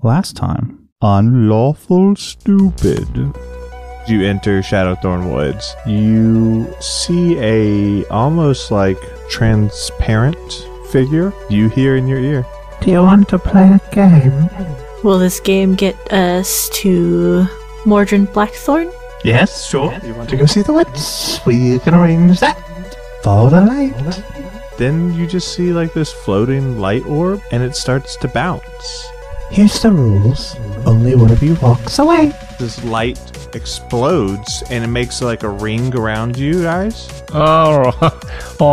Last time on Lawful Stupid. You enter Shadowthorn Woods. You see a almost like transparent figure you hear in your ear. Do you want to play a game? Will this game get us to Mordred Blackthorn? Yes, sure. You want to go see the woods? We can arrange that. Follow the light. Then you just see like this floating light orb and it starts to bounce. Here's the rules. Only one of you walks away. This light explodes and it makes like a ring around you guys. Oh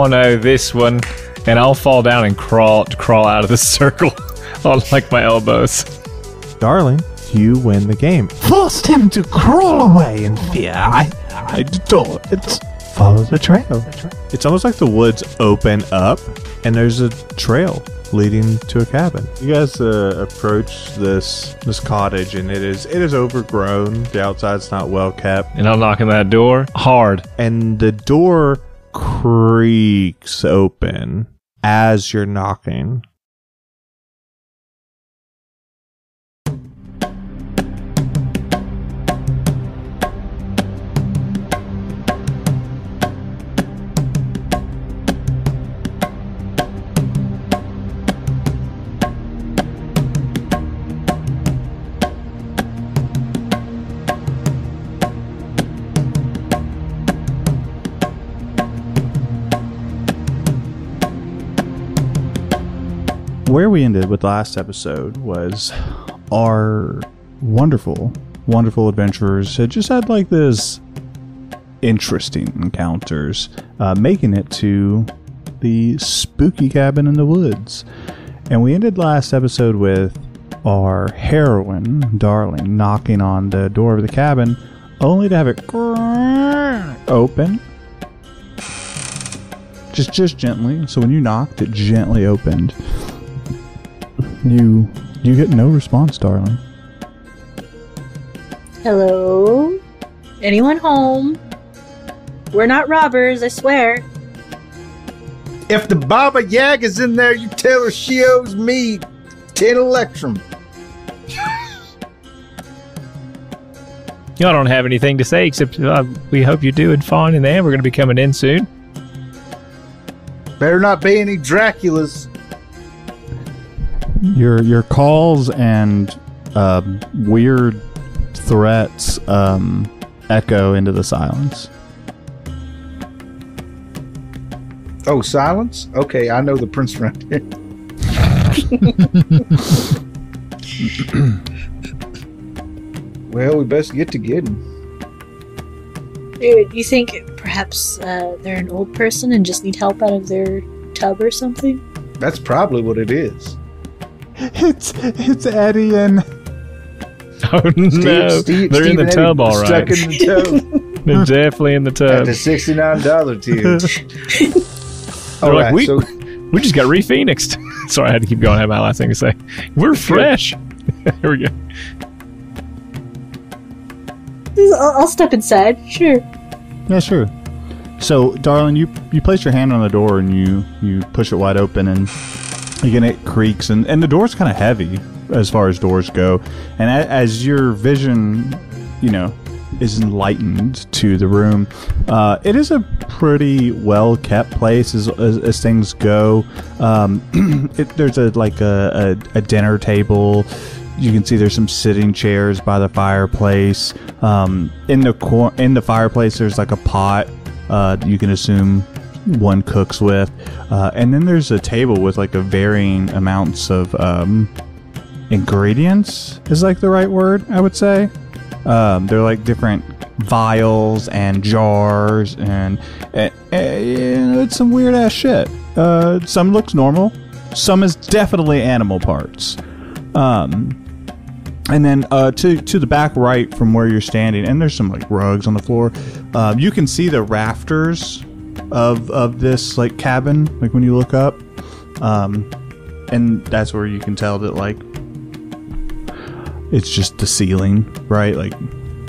no, this one. And I'll fall down and crawl out of the circle on like my elbows. Darling, you win the game. Forced him to crawl away in fear. I adore it. Follow the trail. It's almost like the woods open up and there's a trail leading to a cabin. You guys approach this cottage and it is overgrown. The outside's not well kept. And I'm knocking that door hard. And the door creaks open as you're knocking. Where we ended with the last episode was our wonderful adventurers had just had like this interesting encounters, making it to the spooky cabin in the woods. And we ended last episode with our heroine, Darling, knocking on the door of the cabin, only to have it open. Just gently. So when you knocked, it gently opened. You get no response, Darling. Hello? Anyone home? We're not robbers, I swear. If the Baba Yaga's in there, you tell her she owes me 10 electrum. Y'all don't have anything to say except we hope you're doing fine in there. We're going to be coming in soon. Better not be any Draculas. Your calls and weird threats echo into the silence. Oh, silence? Okay, I know the prince around here. Well, we best get to getting. Dude, you think perhaps they're an old person and just need help out of their tub or something? That's probably what it is. It's Eddie and... Oh no, they're in the tub all right. Stuck in the tub. They're definitely in the At tub. the $69 tier. They're like, right, we just got re-phoenixed. Sorry, I had to keep going. I had my last thing to say. We're fresh. Here we go. I'll step inside, sure. Yeah, sure. So, Darling, you place your hand on the door and you push it wide open, and again it creaks, and the door's kind of heavy as far as doors go. And as your vision, is enlightened to the room, it is a pretty well kept place as things go. There's a dinner table. You can see there's some sitting chairs by the fireplace. In the fireplace, there's like a pot you can assume one cooks with, and then there's a table with like a varying amounts of ingredients is like the right word, I would say. They're like different vials and jars, and it's some weird ass shit. Some looks normal, some is definitely animal parts. And then to the back right from where you're standing, and there's some like rugs on the floor. You can see the rafters of this like cabin, like when you look up, and that's where you can tell that like it's just the ceiling, right? Like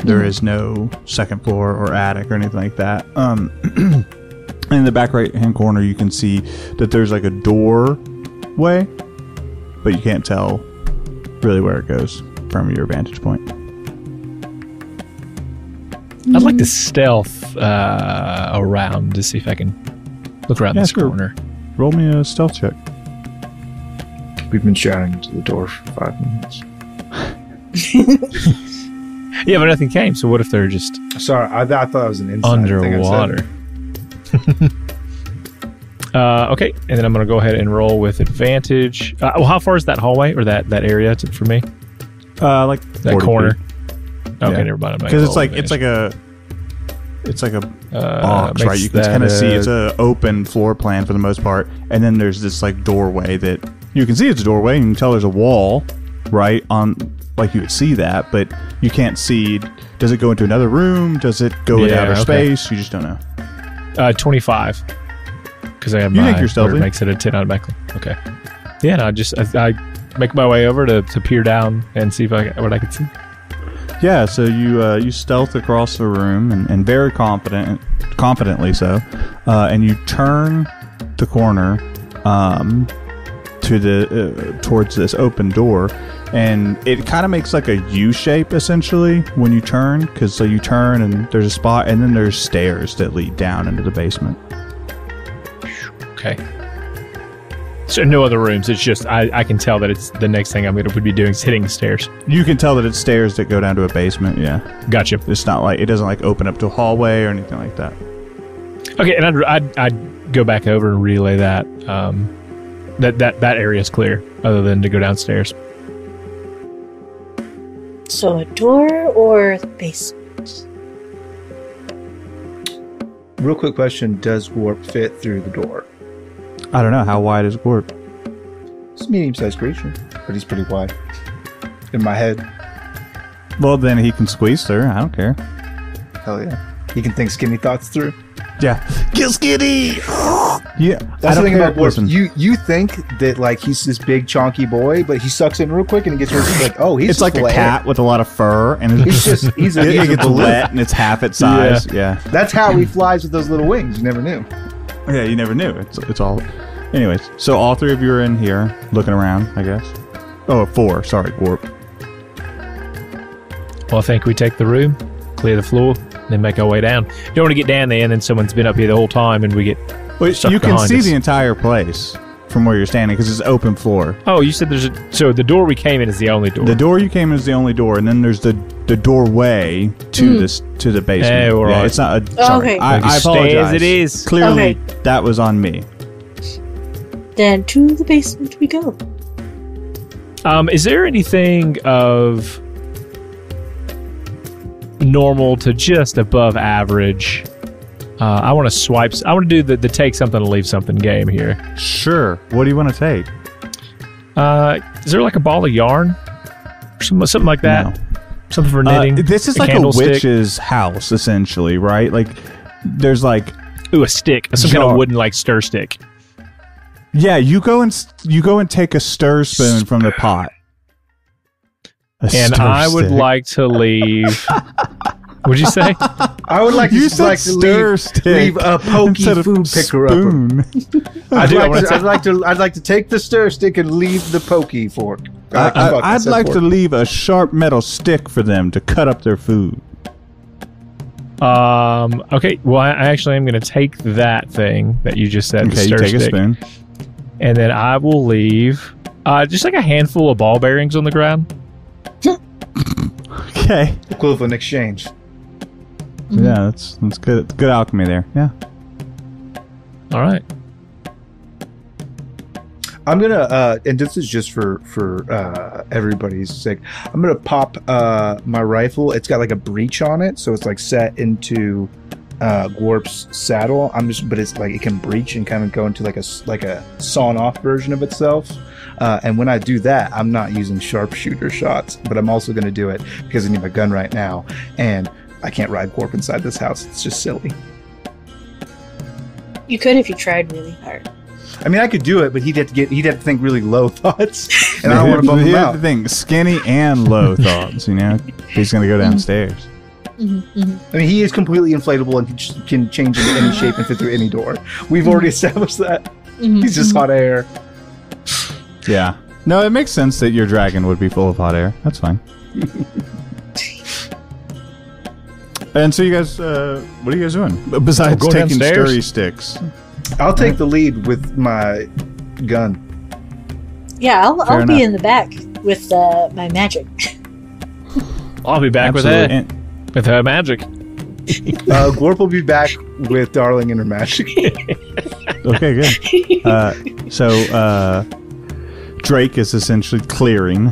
there is no second floor or attic or anything like that. In the back right hand corner, you can see that there's like a doorway, but you can't tell really where it goes from your vantage point. I'd like to stealth around to see if I can look around this sure. corner. Roll me a stealth check. We've been shouting to the door for 5 minutes. Yeah, but nothing came. So what if they're just Sorry, I thought it was an inside underwater? Okay, and then I'm going to go ahead and roll with advantage. Well, how far is that hallway or that area for me? Like That 40 corner. feet. Okay, Yeah. never mind. Because it's like a box, right? You can kind of see it's a open floor plan for the most part, and then there's this like doorway that you can see it's a doorway, and you can tell there's a wall, right? On like you would see that, but you can't see. Does it go into another room? Does it go in outer space? You just don't know. 25. Because I have You my think you're stealthy? where it makes it a 10 out of my Okay. Yeah, no, I make my way over to peer down and see what I can see. Yeah, so you stealth across the room and very confidently so, and you turn the corner to the towards this open door, and it kind of makes like a U shape essentially when you turn, because so you turn and there's a spot, and then there's stairs that lead down into the basement. Okay. So no other rooms. It's just I can tell that it's the next thing would be doing is hitting the stairs. You can tell that it's stairs that go down to a basement. Yeah, Gotcha. it's not like it doesn't like open up to a hallway or anything like that. Okay, and I'd go back over and relay that that area is clear, other than to go downstairs. So a door or the basement? Real quick question: does warp fit through the door? I don't know how wide is Gorp. It's a medium-sized creature, but he's pretty wide. In my head, Well, then he can squeeze through. I don't care. hell yeah, he can think skinny thoughts through. Yeah, get skinny. Yeah, That's the thing about warp. You think that like he's this big chunky boy, but he sucks in real quick and he gets really like, oh, he's It's like just a cat with a lot of fur, and it's he's a it gets balloon. wet and it's half its size. Yeah. That's how he flies with those little wings. You never knew. Yeah, you never knew. It's all. Anyways, so all three of you are in here looking around, I guess. Oh, 4. Sorry, Gorp. Well, I think we take the room, clear the floor, then make our way down. You don't want to get down there and then someone's been up here the whole time and we get stuck You can behind see us. the entire place from where you're standing because it's open floor. Oh, you said so the door we came in is the only door. The door you came in is the only door, and then there's the doorway to to the basement. Hey, all right. It's not a. Sorry, Okay. I Stay apologize. as it is. Clearly, Okay. that was on me. Then to the basement we go. Is there anything of normal to just above average? I want to swipe. I want to do the take something to leave something game here. Sure. What do you want to take? Is there like a ball of yarn? Or something like that? No. Something for knitting? This is A like a candlestick? witch's house, essentially, right? Like, there's like, Ooh, a stick. Some kind Jar. of wooden like stir stick. yeah, you go and take a stir spoon from the pot. A And stir I would stick. like to leave. What'd you say? I would like You to said like to stir leave, stick leave a pokey instead of food picker upper. spoon. I'd like to take the stir stick and leave the pokey fork. I'd like to leave a sharp metal stick for them to cut up their food. Okay. Well, I actually am going to take that thing that you just said. the Okay, you stir take a stick, spoon. and then I will leave just like a handful of ball bearings on the ground. Okay. equivalent exchange. Yeah, that's good. Good alchemy there. Yeah. All right. I'm gonna, and this is just for everybody's sake. I'm gonna pop my rifle. It's got like a breech on it, so it's like set into Gorp's saddle. But it's like it can breach and kind of go into like a sawn off version of itself. And when I do that, I'm not using sharpshooter shots, but I'm also gonna do it because I need my gun right now, and I can't ride Gorp inside this house. It's just silly. You could if you tried really hard. I mean, I could do it, but he'd have to think really low thoughts, and I don't want to bum him Here's out. the thing: skinny and low thoughts. You know, he's gonna go downstairs. I mean, he is completely inflatable and can change into any shape and fit through any door. We've already established that. He's just hot air. Yeah. No, it makes sense that your dragon would be full of hot air. That's fine. And so you guys, what are you guys doing? Besides Go taking downstairs. stirry sticks. I'll take the lead with my gun. Yeah, I'll Fair be enough. in the back with my magic. I'll be back Absolutely. with her magic. Glorp will be back with Darling and her magic. Okay, good. So Drake is essentially clearing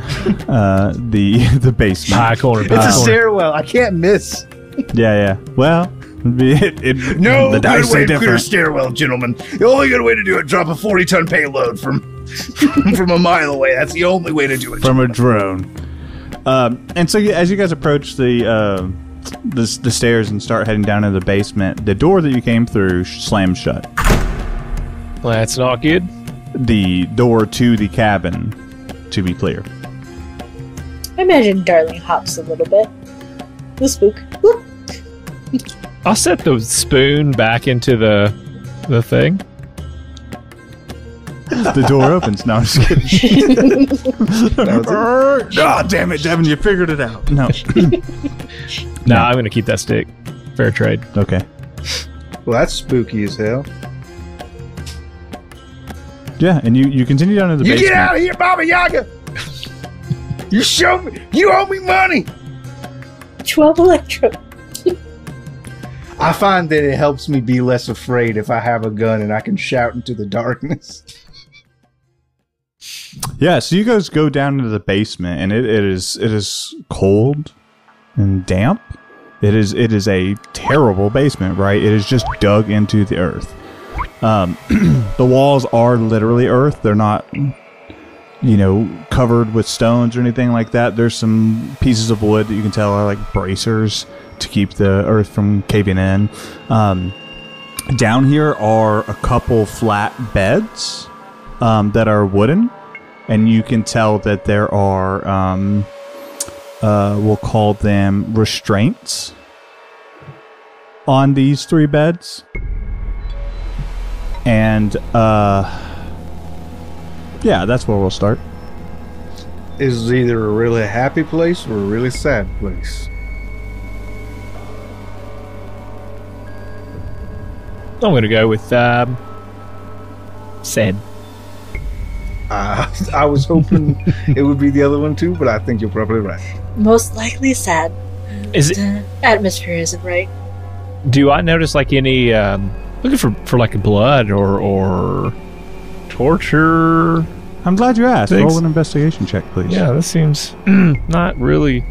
the basement. High corner. It's a stairwell. I can't miss. Yeah. Well, No the dice good way say to clear a different. stairwell, gentlemen. The only good way to do it, drop a 40-ton payload from from a mile away. That's the only way to do it. From a drone. And so as you guys approach the stairs and start heading down into the basement, the door that you came through slams shut. Well, that's not good. The door to the cabin, to be clear. I imagine Darling hops a little bit. The spook. Whoop. I'll set the spoon back into the thing. The door opens. No, I'm just kidding. Oh, damn it, Devin, you figured it out. No. No, I'm gonna keep that stick. Fair trade. Okay. Well, that's spooky as hell. Yeah, and you continue down to the You basement. get out of here, Baba Yaga! You show me. You owe me money. 12 electro. I find that it helps me be less afraid if I have a gun and I can shout into the darkness. Yeah, so you guys go down into the basement, and it is cold and damp. It is a terrible basement, right? It is just dug into the earth. The walls are literally earth. They're not, covered with stones or anything like that. There's some pieces of wood that you can tell are like bracers to keep the earth from caving in. Down here are a couple flat beds that are wooden, and you can tell that there are, we'll call them restraints on these 3 beds. And, yeah, that's where we'll start. This is either a really happy place or a really sad place. I'm gonna go with sad. I was hoping it would be the other one too, but I think you're probably right. Most likely sad. Is it? The atmosphere isn't right. Do I notice like any looking for like blood or torture? I'm glad you asked. Thanks. Roll an investigation check, please. Yeah, this seems not really.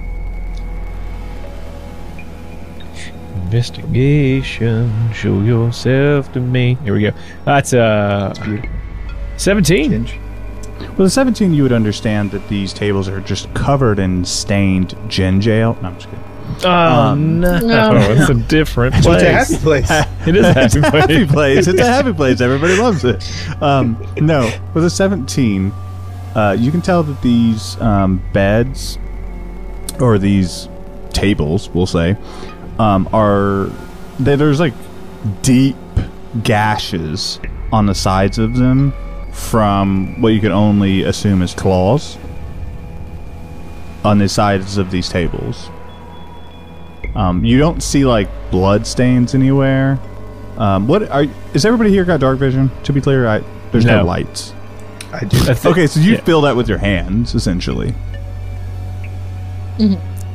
Investigation. Show yourself to me. Here we go. That's 17. Well, the 17, you would understand that these tables are just covered in stained gin jail. No, I'm just kidding. Oh no, it's a different It's a place. happy place. It is a It's happy a happy place. place. It's a happy place. Everybody loves it. No, with a 17, you can tell that these beds, or these tables, we'll say, there's like deep gashes on the sides of them from what you can only assume is claws on the sides of these tables. You don't see like blood stains anywhere. Is everybody here got dark vision? To be clear, there's no No. lights. I do. Okay, so you Yeah. fill that with your hands, essentially.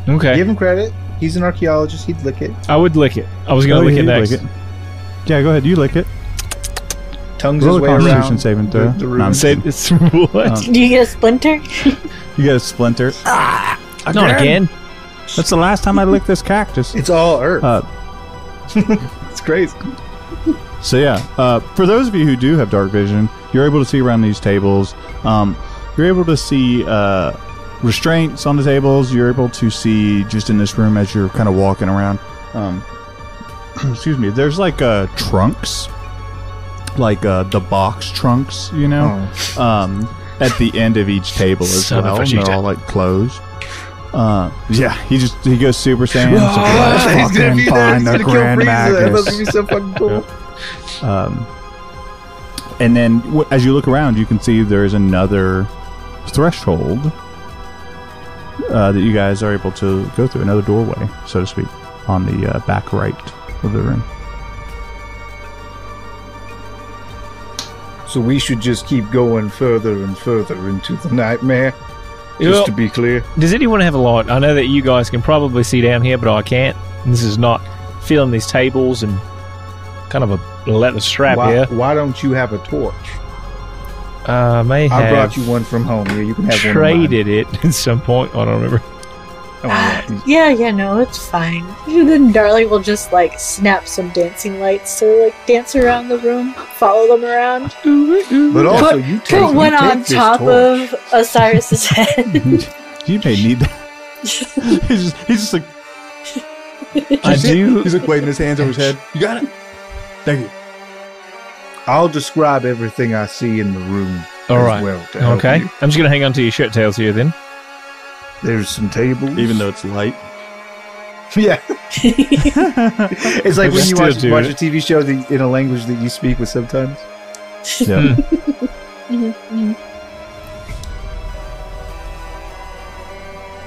Okay, Give him credit. He's an archaeologist. He'd lick it. I would lick it. I was gonna Oh, lick yeah, it you next. lick it. Yeah, go ahead. You lick it. Tongues Roll his a way Constitution around saving the, throw. the No, room. I'm Say it's what? Do you get a splinter? You got a splinter. Not again. That's the last time I licked this cactus. It's all earth. It's crazy. So yeah, for those of you who do have dark vision, you're able to see around these tables. You're able to see restraints on the tables. You're able to see just in this room as you're kind of walking around. Excuse me. There's like trunks, like the box trunks, at the end of each table as Son of well. a And they're cheetah. all like closed. Yeah, he goes Super Saiyan. So He's gonna be there. find He's the gonna kill Grand Frieza. That's Magus. gonna be so fucking cool. And then as you look around, you can see there's another threshold that you guys are able to go through, another doorway, so to speak, on the back right of the room. So we should just keep going further and further into the nightmare. Just Well, to be clear. does anyone have a light? I know that you guys can probably see down here, but I can't. This is not filling these tables and kind of a leather strap here. Why don't you have a torch? May have I brought you one from home. Yeah, you can have traded it at some point. I don't remember. one. Of mine. Yeah, no, it's fine. And then Darling will just like snap some dancing lights to like dance around the room, follow them around. But also, you take Put one on this top torch. of Osiris's head. You may need that. he's just like, I do. He's like waving his hands over his head. You got it. Thank you. I'll describe everything I see in the room. All as right. Well to help Okay. you. I'm just going to hang on to your shirt tails here then. There's some tables. even though it's light. Yeah. It's like when you Still watch do a it. TV show that, in a language that you speak with sometimes. Yeah.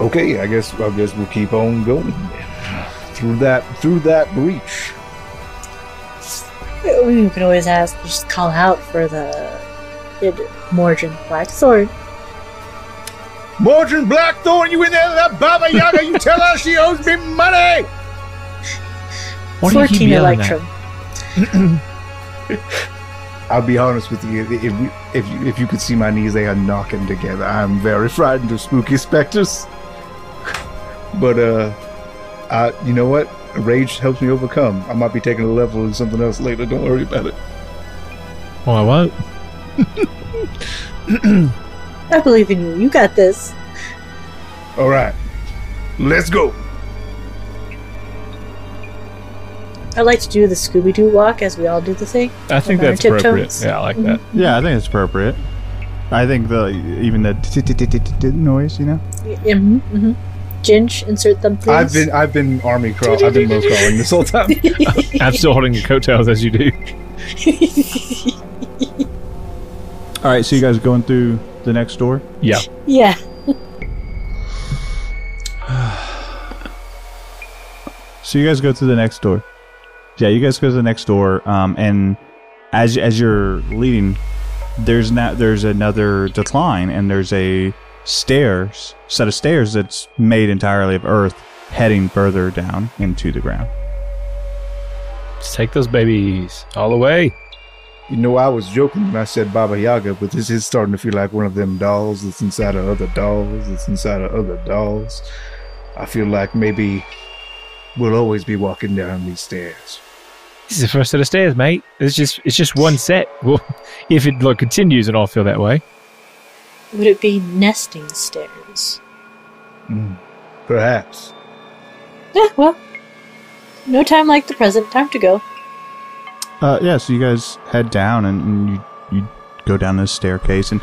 Okay, I guess we'll keep on going through that breach. You can always ask, just call out for the Morgan Blackthorn. Mordred Blackthorn, you in there? That Baba Yaga, you tell her she owes me money. What do you keep 14 yelling at? Electrum. I'll be honest with you. If you could see my knees, they are knocking together. I'm very frightened of spooky specters. But you know what? Rage helps me overcome. I might be taking a level in something else later. Don't worry about it. Well, I won't. I believe in you. You got this. All right, let's go. I like to do the Scooby-Doo walk as we all do the thing. I think On our that's appropriate. tiptoes. Yeah, I like that. Yeah, I think it's appropriate. I think even the noise, you know. Mm-hmm. Ginge, insert them, please. I've been army crawl. I've been low crawling this whole time. I'm still holding your coattails as you do. All right, so you guys are going through the next door. Yeah. Yeah. So you guys go through the next door. Yeah, you guys go to the next door, and as you're leading, there's another decline, and there's a set of stairs that's made entirely of earth, heading further down into the ground. Let's take those babies all the way. You know, I was joking when I said Baba Yaga, but this is starting to feel like one of them dolls that's inside of other dolls, that's inside of other dolls. I feel like maybe we'll always be walking down these stairs. This is the first set of stairs, mate. It's just one set. Well, if it continues, and I'll feel that way. Would it be nesting stairs? Perhaps. Yeah, well. No time like the present. Time to go. Yeah, so you guys head down, and you go down this staircase, and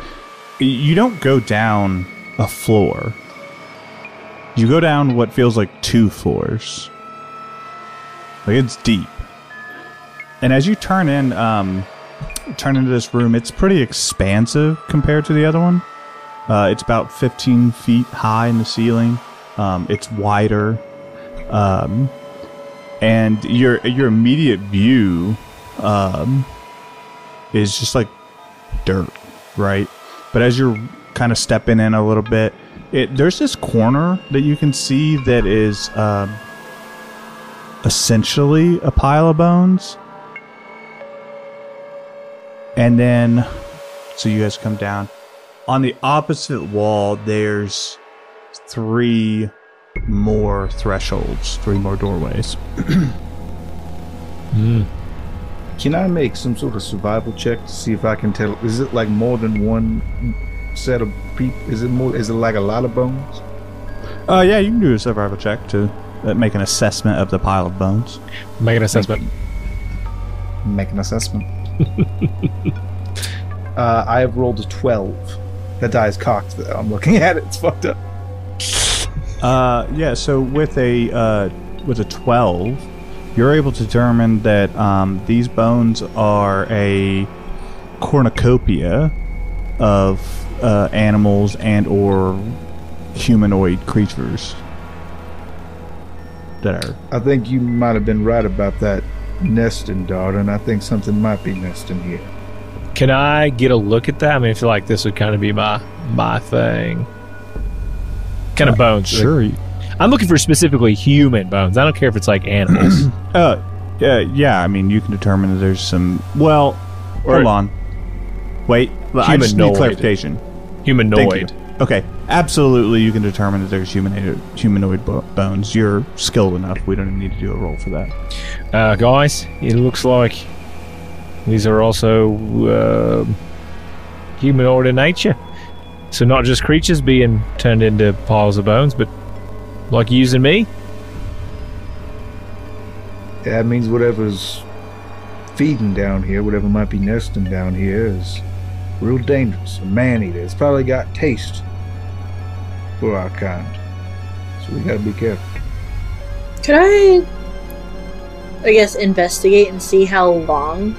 you don't go down a floor. You go down what feels like 2 floors. Like, it's deep. And as you turn into this room, it's pretty expansive compared to the other one. It's about 15 feet high in the ceiling. It's wider. And your immediate view is just like dirt, right? But as you're kind of stepping in a little bit, there's this corner that you can see that is essentially a pile of bones. And then, so you guys come down. On the opposite wall, there's 3 more thresholds, 3 more doorways. Can I make some sort of survival check to see if I can tell? Is it like more than one set of people? Is it like a lot of bones? Yeah, you can do a survival check to make an assessment of the pile of bones. Make an assessment. Make an assessment. I have rolled a 12. That die is cocked, though. I'm looking at it. It's fucked up. Yeah, so with a 12, you're able to determine that these bones are a cornucopia of animals and or humanoid creatures that are. I think you might have been right about that nesting, darling. I think something might be nesting here. Can I get a look at that? I mean, I feel like this would kind of be my thing. Kind of bones. Sure. I'm looking for specifically human bones. I don't care if it's like animals. Yeah, I mean, you can determine that there's some. Well, hold on. Wait, I just need Humanoid. clarification. Humanoid. Thank you. Okay, absolutely, you can determine that there's humanoid bones. You're skilled enough. We don't even need to do a roll for that. Guys, it looks like these are also humanoid in nature. So not just creatures being turned into piles of bones, but like using me. That means whatever's feeding down here, whatever might be nesting down here, is real dangerous. A man-eater. It's probably got taste for our kind. So we gotta be careful. Could I guess, investigate and see how long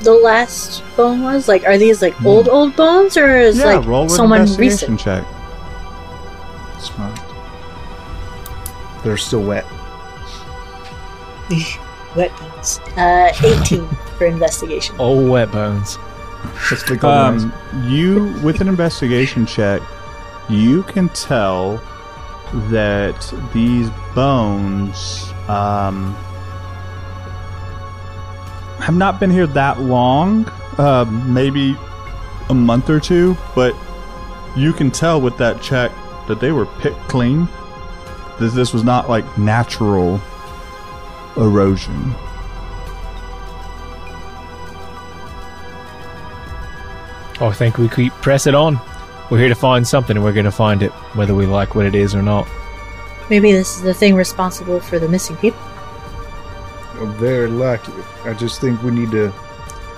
the last bone was? Like, are these like old bones, or is like roll with someone investigation recent? check. Smart. They're still wet. Wet bones. 18 for investigation. Oh, wet bones. Let's click on You, with an investigation check, you can tell that these bones have not been here that long, maybe a month or two, but you can tell with that check that they were picked clean. That this was not like natural erosion. Oh, I think we keep pressing on. We're here to find something, and we're going to find it, whether we like what it is or not. Maybe this is the thing responsible for the missing people. Very likely. I just think we need to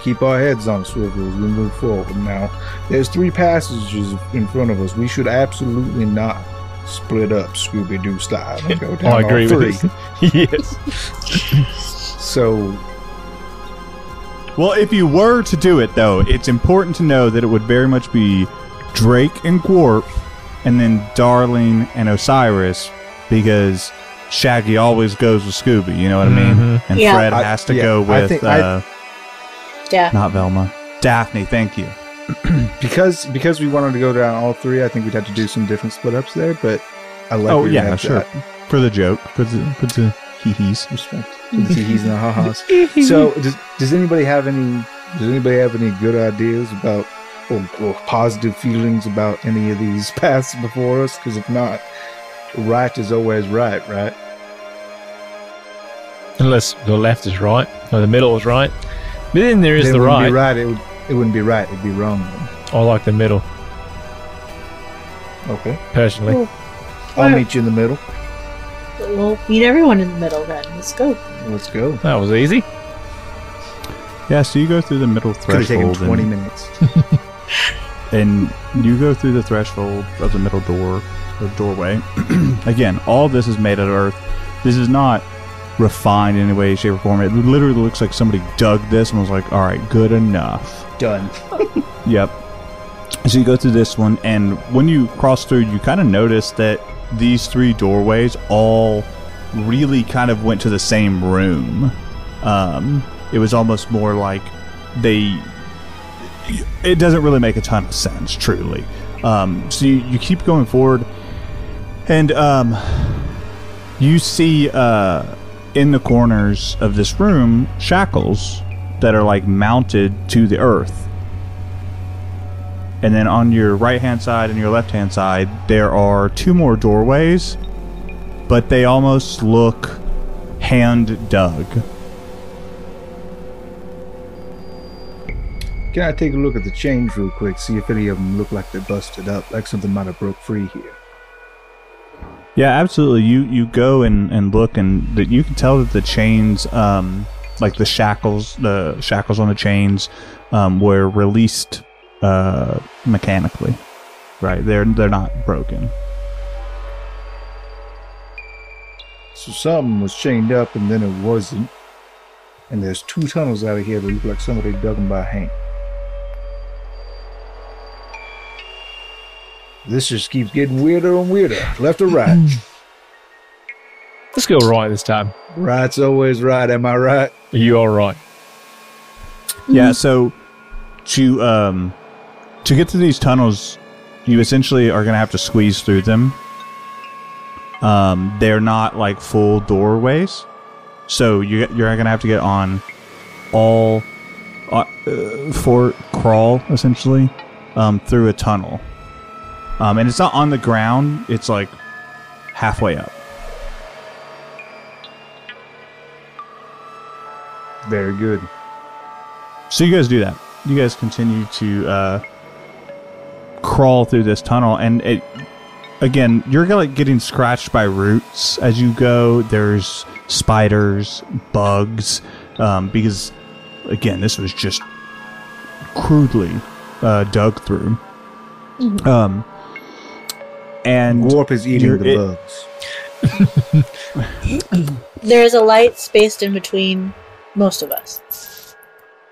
keep our heads on a swivel as we move forward. Now, there's 3 passages in front of us. We should absolutely not split up Scooby-Doo style and go down I agree all with 3. you. Yes. So, Well, if you were to do it, though, it's important to know that it would very much be Drake and Gwarp, and then Darling and Osiris, because Shaggy always goes with Scooby, you know what I mean? And Yeah. Fred has to go I with, think Yeah. not Velma. Daphne, thank you. because we wanted to go down all 3, I think we'd have to do some different split ups there, but I like Oh, where you yeah, have sure. that. For the joke. For the hee-hees. Respect to the he's and the ha-has. So, does anybody have any good ideas about or positive feelings about any of these paths before us? Because if not, right is always right, right? Unless the left is right, or the middle is right. But then there is It the wouldn't right. be right. It wouldn't be right. It'd be wrong. Then. I like the middle, Okay, personally. Cool. I'll meet you in the middle. We'll meet everyone in the middle then. Let's go. Let's go. That was easy. Yeah, so you go through the middle Could have taken threshold 20 and, minutes. and you go through the threshold of the middle door or doorway. Again, all this is made out of earth. This is not refined in any way, shape, or form. It literally looks like somebody dug this and was like, all right, good enough. Done. Yep. So you go through this one, and when you cross through, you kind of notice that these 3 doorways all really kind of went to the same room. It was almost more like it doesn't really make a ton of sense, truly. So you keep going forward, and you see in the corners of this room shackles that are like mounted to the earth. And then on your right hand side and your left hand side, there are 2 more doorways, but they almost look hand dug. Can I take a look at the chains real quick? See if any of them look like they're busted up, like something might have broke free here. Yeah, absolutely. You go and look, and you can tell that the chains, like the shackles on the chains, were released mechanically. Right? They're not broken. So something was chained up and then it wasn't. And there's 2 tunnels out of here that look like somebody dug them by hand. This just keeps getting weirder and weirder. Left or right? Let's go right this time. Right's always right. Am I right? You are right. Yeah, so to get to these tunnels, you essentially are going to have to squeeze through them. They're not like full doorways, so you're going to have to get on all for crawl essentially through a tunnel. And it's not on the ground; it's like halfway up. Very good. So you guys do that. You guys continue to crawl through this tunnel, and again, you're like getting scratched by roots as you go. There's spiders, bugs, because again, this was just crudely dug through. Mm-hmm. And Warp is eating the bugs. There's a light spaced in between most of us.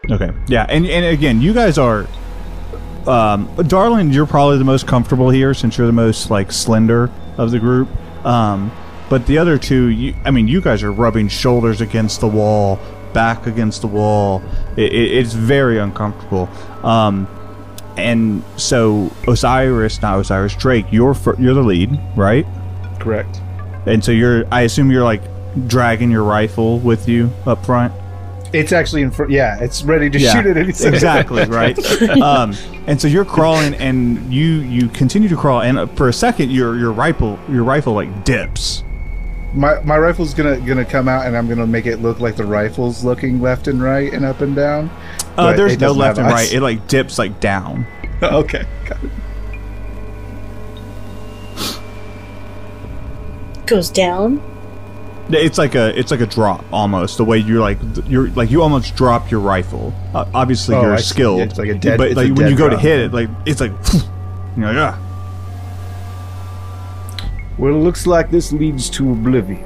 Okay, yeah, and again, you guys are, Darlin, you're probably the most comfortable here since you're the most like slender of the group. But the other two, you guys are rubbing shoulders against the wall, back against the wall. It's very uncomfortable. And so Drake, you're the lead, right? Correct. And so I assume you're like dragging your rifle with you up front. It's actually in front. Yeah, it's ready to shoot at any second. Exactly, right? And so you're crawling, and you continue to crawl, and for a second, your rifle like dips. My rifle's gonna come out, and I'm gonna make it look like the rifle's looking left and right and up and down. There's no left and right. It like dips like down. Okay, got it. Goes down. It's like a drop almost. The way you almost drop your rifle. Obviously, you're skilled. It's like a dead. But like when you go to hit it, like it's like, you're like, ah. Well, it looks like this leads to oblivion.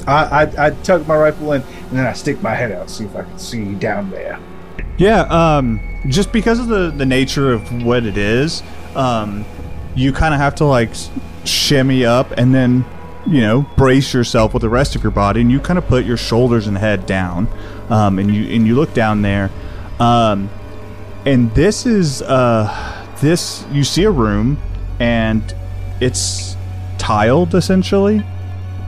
I tuck my rifle in, and then I stick my head out, see if I can see down there. Yeah. Just because of the nature of what it is, you kind of have to like shimmy up, and then brace yourself with the rest of your body, and you kind of put your shoulders and head down, and you look down there, and this is you see a room, and it's tiled essentially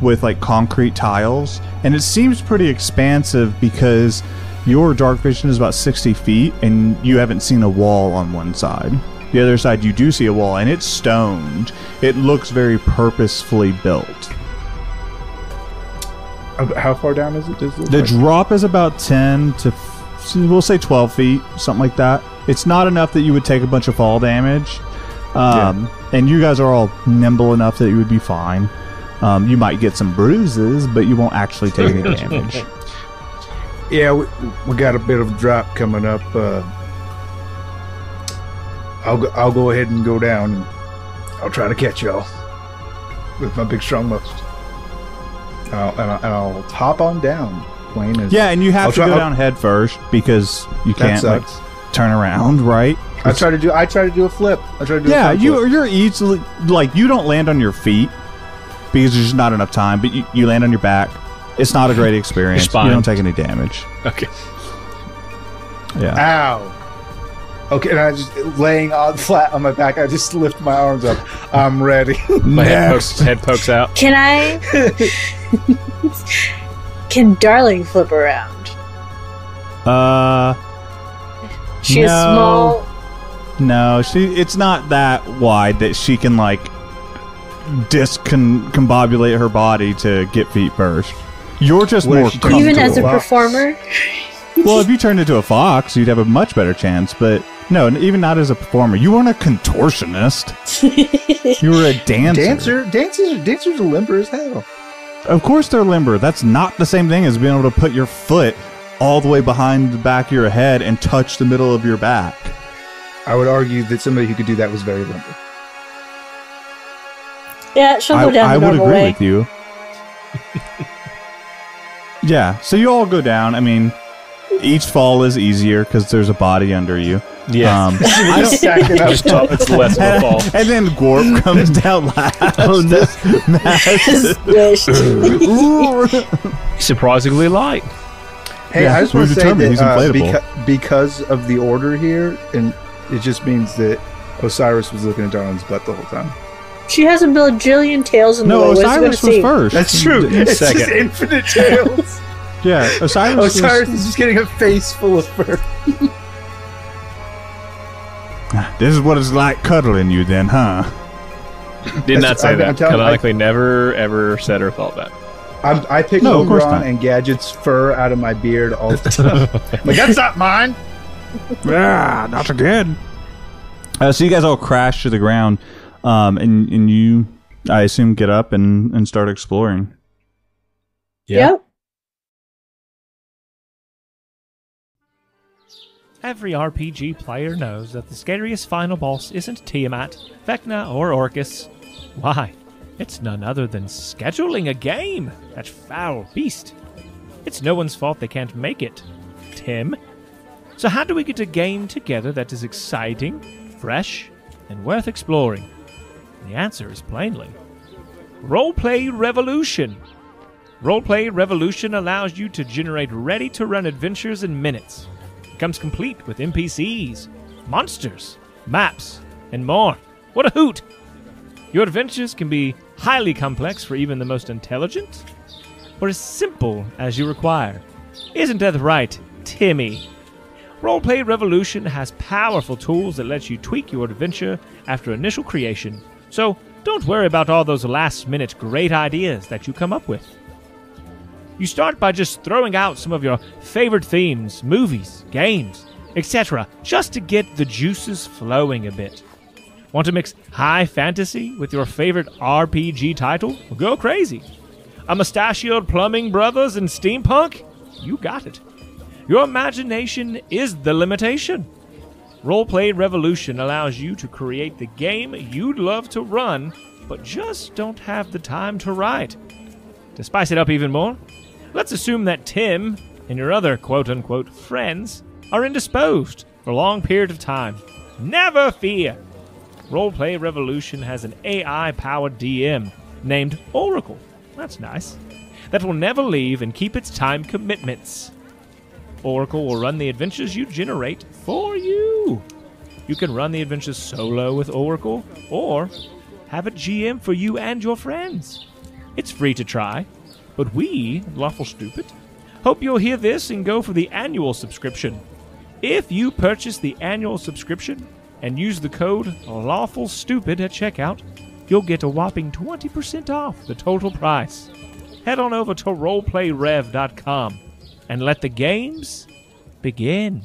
with like concrete tiles, and it seems pretty expansive because your dark vision is about 60 feet, and you haven't seen a wall on one side. The other side, you do see a wall, and it's stoned. It looks very purposefully built. How far down is it? The drop is about 10 to, we'll say 12 feet, something like that. It's not enough that you would take a bunch of fall damage. And you guys are all nimble enough that you would be fine. You might get some bruises, but you won't actually take any damage. Yeah, we got a bit of a drop coming up. I'll go ahead and go down, and I'll try to catch y'all with my big strong muscles. I'll hop on down. Plain as and you have to go down head first because you can't like turn around, right? I try to do a flip. You're easily like you don't land on your feet because there's just not enough time, but you land on your back. It's not a great experience. You don't take any damage. Okay. Yeah. Ow. Okay, and I just laying flat on my back. I just lift my arms up. I'm ready. My head pokes out. Can I? Can Darling flip around? She is small. No, it's not that wide that she can like discombobulate her body to get feet first. You're just more comfortable. Even as a performer. Well, if you turned into a fox, you'd have a much better chance. But no, even not as a performer. You weren't a contortionist. You were a dancer. Dancers are limber as hell. Of course they're limber. That's not the same thing as being able to put your foot all the way behind the back of your head and touch the middle of your back. I would argue that somebody who could do that was very limber. Yeah, she'll go down the normal way. I would agree with you. Yeah, so you all go down. I mean, Each fall is easier because there's a body under you. Yeah. I don't. Just talk, it's less of a fall. And then Gorp comes down last. Oh no! He's surprisingly light. Hey, Yeah, I just we've want to say determined he's that inflatable. because of the order here, and it just means that Osiris was looking at Darlin's butt the whole time. She has a bajillion tails in the No, way. What's Osiris gonna was see? first. That's true. It's Second. just infinite tails. Yeah, Osiris Osiris is just getting a face full of fur. This is what it's like cuddling you, then, huh? Did not say I'm that. telling- Canonically, never ever said or thought that. I pick No, of course Ogron not. and Gadget's fur out of my beard all the time. Like, that's not mine. Yeah, not again. So you guys all crash to the ground, and you, I assume, get up and start exploring. Yep. Every RPG player knows that the scariest final boss isn't Tiamat, Vecna, or Orcus. Why? It's none other than scheduling a game, that foul beast. It's no one's fault they can't make it. Tim? So how do we get a game together that is exciting, fresh, and worth exploring? The answer is plainly Roleplay Revolution. Roleplay Revolution allows you to generate ready-to-run adventures in minutes. It comes complete with NPCs, monsters, maps, and more. What a hoot! Your adventures can be highly complex for even the most intelligent, or as simple as you require. Isn't that right, Timmy? Roleplay Revolution has powerful tools that let you tweak your adventure after initial creation, so don't worry about all those last-minute great ideas that you come up with. You start by just throwing out some of your favorite themes, movies, games, etc., just to get the juices flowing a bit. Want to mix high fantasy with your favorite RPG title? Well, go crazy. A mustachioed plumbing brothers and steampunk? You got it. Your imagination is the limitation. Roleplay Revolution allows you to create the game you'd love to run, but just don't have the time to write. To spice it up even more, let's assume that Tim and your other quote-unquote friends are indisposed for a long period of time. Never fear! Roleplay Revolution has an AI-powered DM named Oracle. That's nice. That will never leave and keep its time commitments. Oracle will run the adventures you generate for you. You can run the adventures solo with Oracle, or have a GM for you and your friends. It's free to try, but we, Lawful Stupid, hope you'll hear this and go for the annual subscription. If you purchase the annual subscription and use the code LawfulStupid at checkout, you'll get a whopping 20% off the total price. Head on over to roleplayrev.com and let the games begin.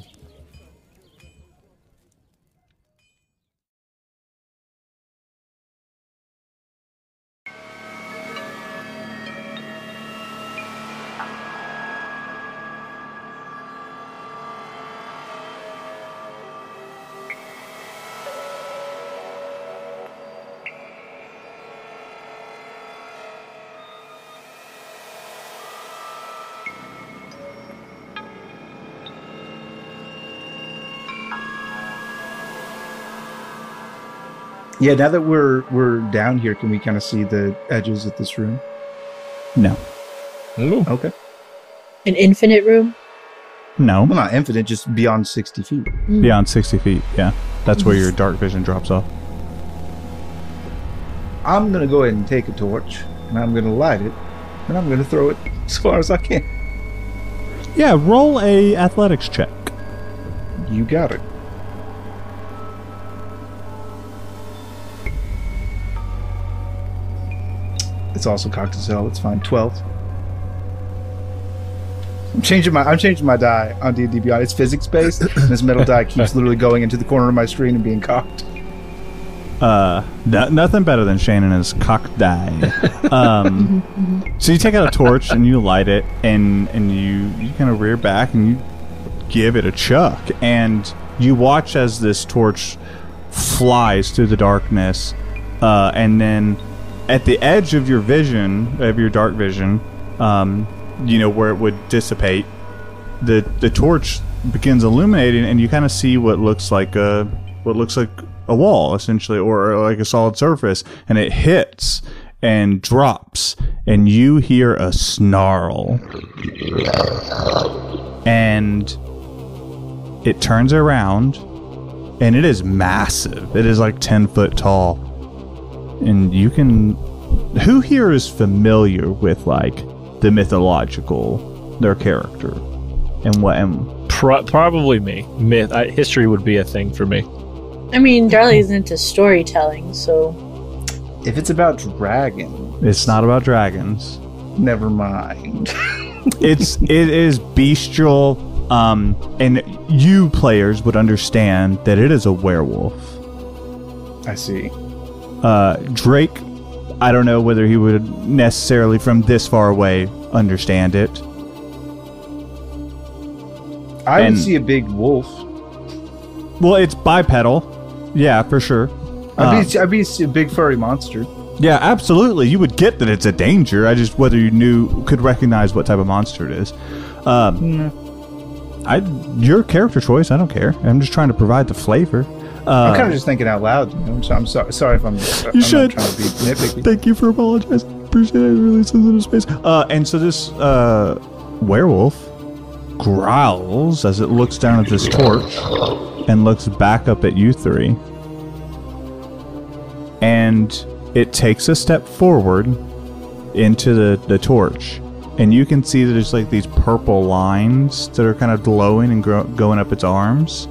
Yeah, now that we're down here, can we kind of see the edges of this room? No. Okay. An infinite room? No. Well, not infinite, just beyond 60 feet. Beyond 60 feet, yeah. That's where your dark vision drops off. I'm going to go ahead and take a torch, and I'm going to light it, and I'm going to throw it as far as I can. Yeah, roll a athletics check. You got it. It's also cocked as hell. It's fine. 12. I'm changing my die on D&D Beyond. It's physics based, and this metal die keeps literally going into the corner of my screen and being cocked. Nothing better than Shane and his cocked die. So you take out a torch and you light it, and you kind of rear back and you give it a chuck, and you watch as this torch flies through the darkness, and then at the edge of your vision, of your dark vision, where it would dissipate, the torch begins illuminating, and you kind of see what looks like a wall, essentially, or like a solid surface, and it hits and drops, and you hear a snarl, and it turns around, and it is massive. It is like 10 foot tall, and you can. Who here is familiar with like the mythological, their character, and what? Probably me. History would be a thing for me. I mean, Darley's into storytelling, so... If it's about dragons... It's not about dragons. Never mind. it is bestial, and you players would understand that it is a werewolf. I see. Drake, I don't know whether he would necessarily from this far away understand it. I would see a big wolf. Well, it's bipedal. Yeah, for sure. I'd be a big furry monster. Yeah, absolutely. You would get that it's a danger. I just whether you could recognize what type of monster it is. Your character choice. I don't care. I'm just trying to provide the flavor. I'm kind of just thinking out loud. You know? So I'm sorry if I'm. You should. Not trying to be nitpicky. Thank you for apologizing. Appreciate it. It really sensitive space. And so this werewolf growls as it looks down at this torch and looks back up at you three. And it takes a step forward into the torch. And you can see that there's like these purple lines that are kind of glowing and going up its arms.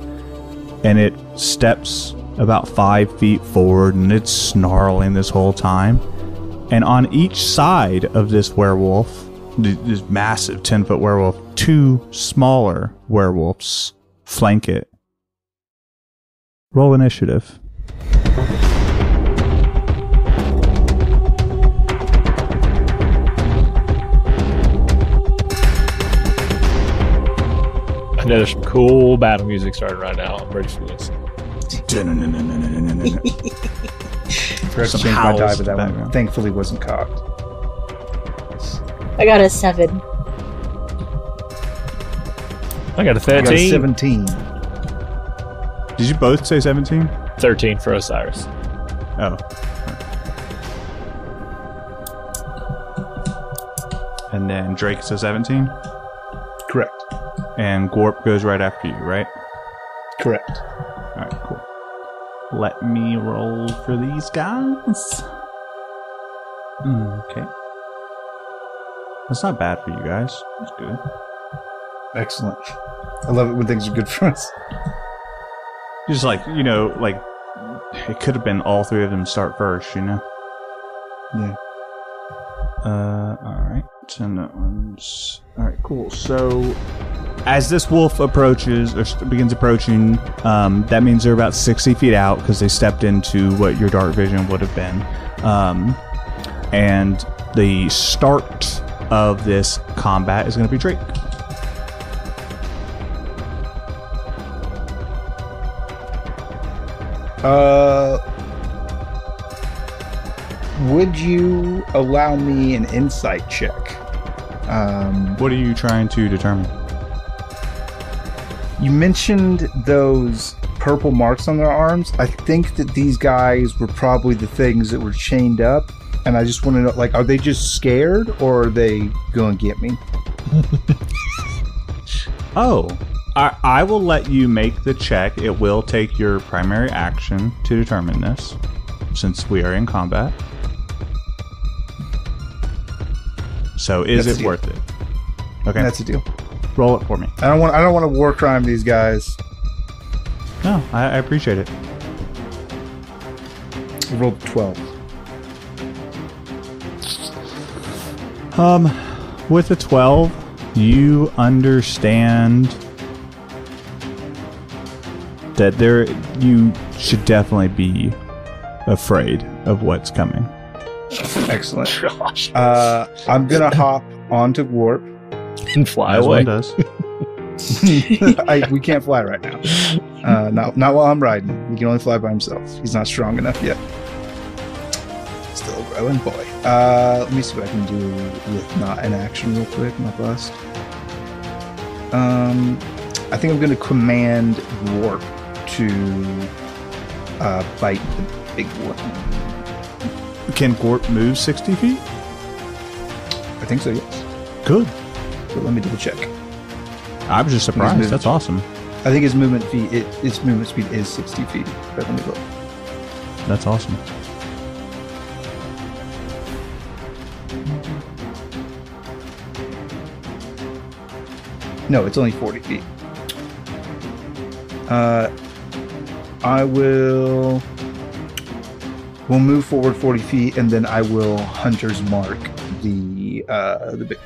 And it steps about 5 feet forward, and it's snarling this whole time. And on each side of this werewolf, this massive 10-foot werewolf, 2 smaller werewolves flank it. Roll initiative. I know there's some cool battle music starting right now. I'm ready for this. Forgot to change my die, but that one thankfully wasn't cocked. I got a 7. I got a 13. I got a 17. Did you both say 17? 13 for Osiris. Oh. And then Drake says 17? Correct. And Gorp goes right after you, right? Correct. Alright, cool. Let me roll for these guys. Okay. That's not bad for you guys. That's good. Excellent. I love it when things are good for us. Just like, like, it could have been all 3 of them start first, Yeah. Alright. And that one's... Alright, cool. So, as this wolf approaches, or begins approaching, that means they're about 60 feet out, because they stepped into what your dark vision would have been. And the start of this combat is going to be Drake. Would you allow me an insight check? What are you trying to determine? You mentioned those purple marks on their arms. I think that these guys were probably the things that were chained up, and I just want to know, like, are they just scared, or are they going to get me? Oh, I will let you make the check. It will take your primary action to determine this, since we are in combat. So is it worth it? Okay, that's a deal. Roll it for me. I don't want to war crime these guys. No, I appreciate it. I rolled 12. With a 12, you understand that you should definitely be afraid of what's coming. Excellent. I'm gonna hop onto Warp and fly As away. one does. We can't fly right now. Not while I'm riding. He can only fly by himself. He's not strong enough yet. Still a growing boy. Let me see what I can do with not an action real quick. My bust. I think I'm going to command Warp to bite the big one. Can Gorp move 60 feet? I think so, yes. Good. But let me double check. I was just surprised. That's awesome. I think his movement speed is 60 feet. But let me look. That's awesome. No, it's only 40 feet. We'll move forward 40 feet, and then I will Hunter's Mark the big.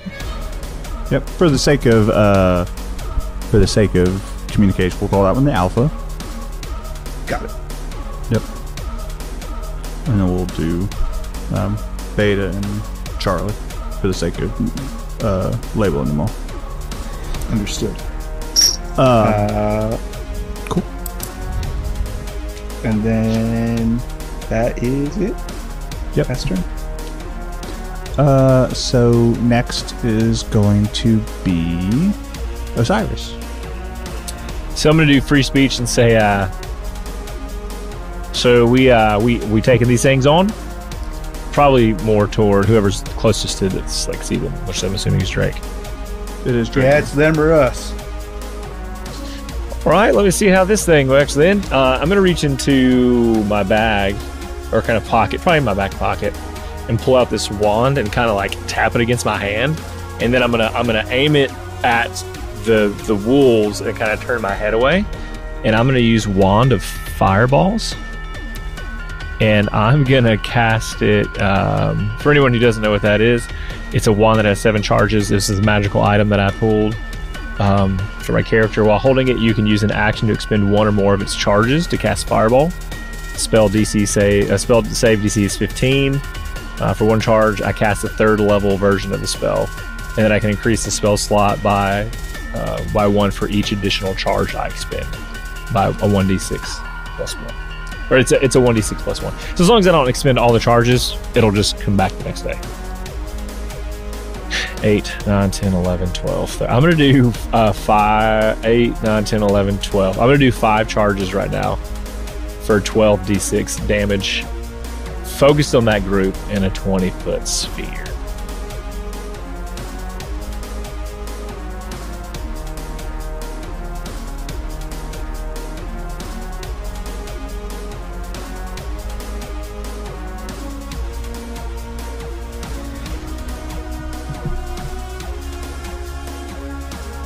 Yep. For the sake of communication, we'll call that one the Alpha. Got it. Yep. And then we'll do Beta and Charlie for the sake of labeling them all. Understood. Cool. And then that is it. Yep. Pass turn. So next is going to be Osiris. So I'm going to do free speech and say, so we taking these things on? Probably more toward whoever's closest to this, like, see them, which I'm assuming is Drake. It is Drake. Yeah, it's them or us. All right, let me see how this thing works then. I'm going to reach into my bag, or kind of pocket, probably my back pocket, and pull out this wand and kind of like tap it against my hand. And then I'm gonna aim it at the wolves and kind of turn my head away. And I'm going to use Wand of Fireballs. And I'm going to cast it, for anyone who doesn't know what that is, it's a wand that has 7 charges. This is a magical item that I pulled for my character. While holding it, you can use an action to expend 1 or more of its charges to cast Fireball. Spell save DC is 15. For 1 charge, I cast a 3rd level version of the spell. And then I can increase the spell slot by 1 for each additional charge I expend by a 1d6 plus 1. Or it's a 1d6 plus 1. So as long as I don't expend all the charges, it'll just come back the next day. 8, 9, 10, 11, 12. I'm going to do 5, 8, 9, 10, 11, 12. I'm going to do 5 charges right now for 12d6 damage. Focused on that group in a 20-foot sphere.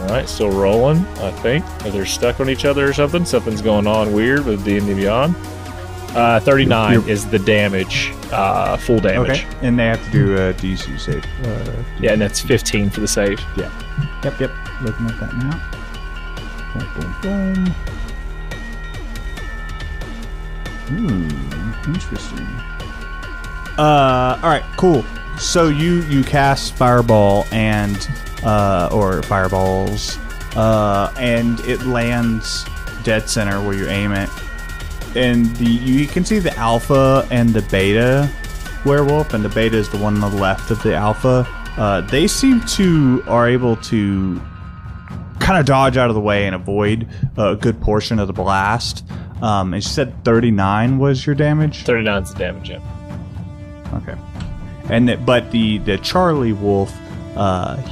Alright, still rolling, I think. Are they stuck on each other or something? Something's going on weird with D&D Beyond. 39 is the damage, full damage. Okay, and they have to do a DC save. Yeah, and that's 15 for the save. Yeah. Yep. Looking at that now. Boom. Interesting. All right, cool. So you cast Fireball and or Fireballs, and it lands dead center where you aim it. And you can see the Alpha and the Beta werewolf, and the Beta is the one on the left of the Alpha. They seem to are able to kind of dodge out of the way and avoid a good portion of the blast. And she said 39 was your damage? 39 is the damage, yeah. Okay. But the Charlie wolf,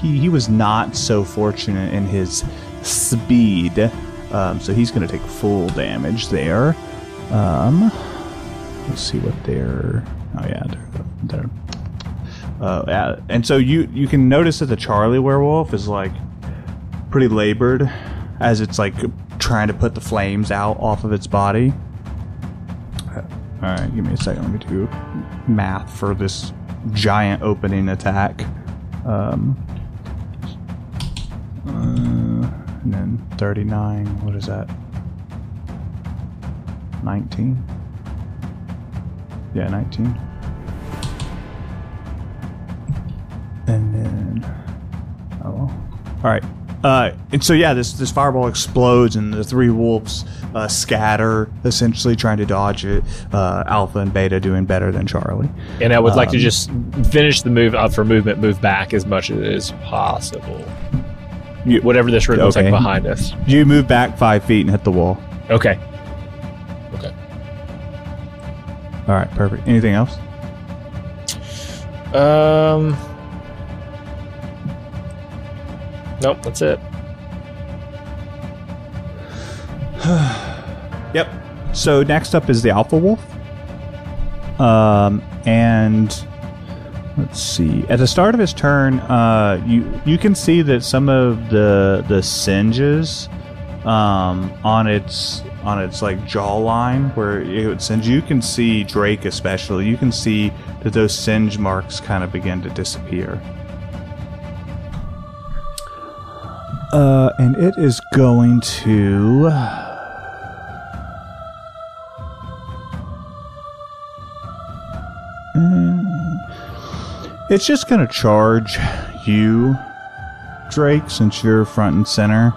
he was not so fortunate in his speed, so he's going to take full damage there. Let's see what they're. Oh yeah, they're. Yeah, and so you can notice that the Charlie werewolf is like pretty labored as it's like trying to put the flames out off of its body. All right, give me a second. Let me do math for this giant opening attack. And then 39. What is that? 19. Yeah, 19. And then, oh well. All right. And so yeah, this fireball explodes, and the 3 wolves scatter, essentially trying to dodge it. Alpha and Beta doing better than Charlie. And I would like to just finish the move for movement, move back as much as possible. whatever this room looks like Okay. behind us. You move back 5 feet and hit the wall. Okay. All right, perfect. Anything else? Nope, that's it. Yep. So next up is the Alpha Wolf. And let's see. At the start of his turn, you can see that some of the singes on its like jawline where it would singe. You can see Drake especially. You can see that those singe marks kind of begin to disappear. And it is going to. It's just going to charge you, Drake, since you're front and center.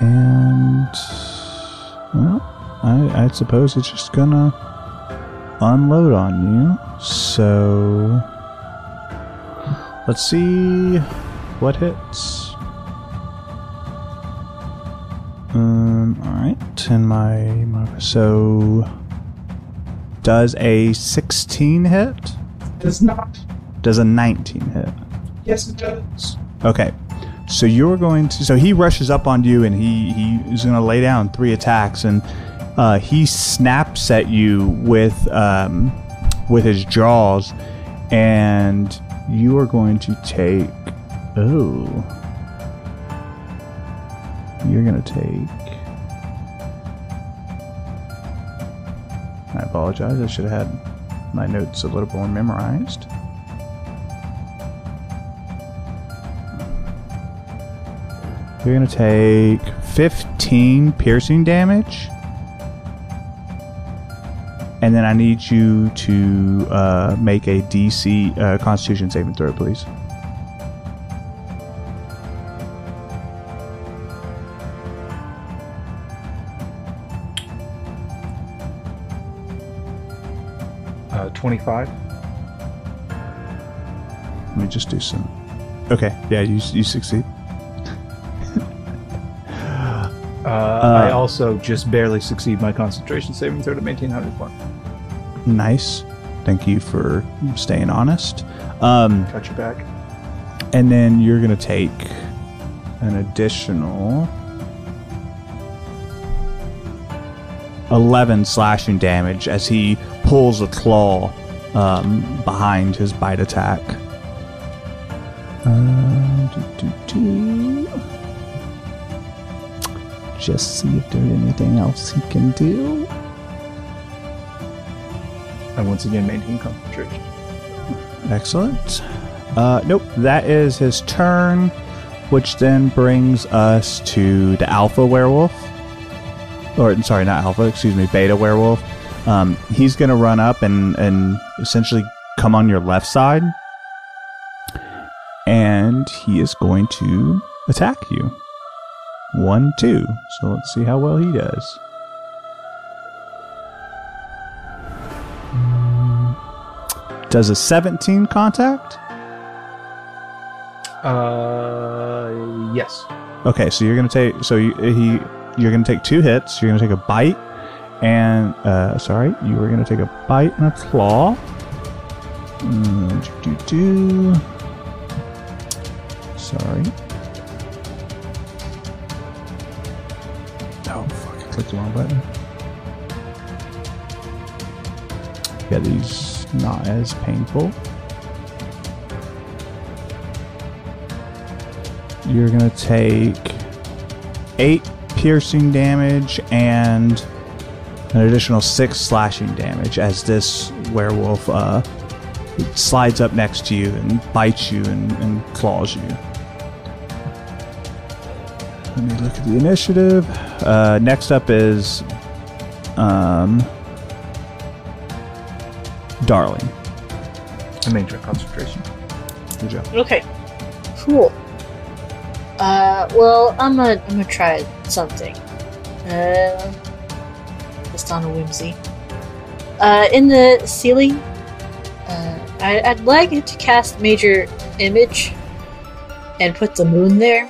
And, well, I suppose it's just going to unload on you. So, let's see what hits. Alright, and my so does a 16 hit? Does not. Does a 19 hit? Yes, it does. Okay. So you're going to. So he rushes up on you and he is going to lay down 3 attacks, and he snaps at you with his jaws, and you are going to take. Oh. You're going to take. I apologize. I should have had my notes a little more memorized. You're going to take 15 piercing damage. And then I need you to make a DC Constitution saving throw, please. Uh, 25. Let me just do some. Okay, yeah, you succeed. I also just barely succeed my concentration saving throw to maintain 100 form. Nice. Thank you for staying honest. Got your back. And then you're going to take an additional 11 slashing damage as he pulls a claw behind his bite attack. Just see if there's anything else he can do. I once again maintain concentration. Excellent. Nope, that is his turn, which then brings us to the alpha werewolf. Or, sorry, not alpha, excuse me, beta werewolf. He's going to run up and essentially come on your left side. And he is going to attack you. 1, 2. So let's see how well he does. Does a 17 contact? Yes. Okay, so you're gonna take you're gonna take 2 hits. You're gonna take a bite and you were gonna take a bite and a claw. Sorry. Oh fuck! I clicked the wrong button. Yeah, these not as painful. You're gonna take 8 piercing damage and an additional 6 slashing damage as this werewolf slides up next to you and bites you and claws you. Let me look at the initiative. Next up is Darling. I maintain concentration. Good job. Okay. Cool. Well, I'm gonna try something. Just on a whimsy. In the ceiling, I'd like it to cast Major Image and put the moon there.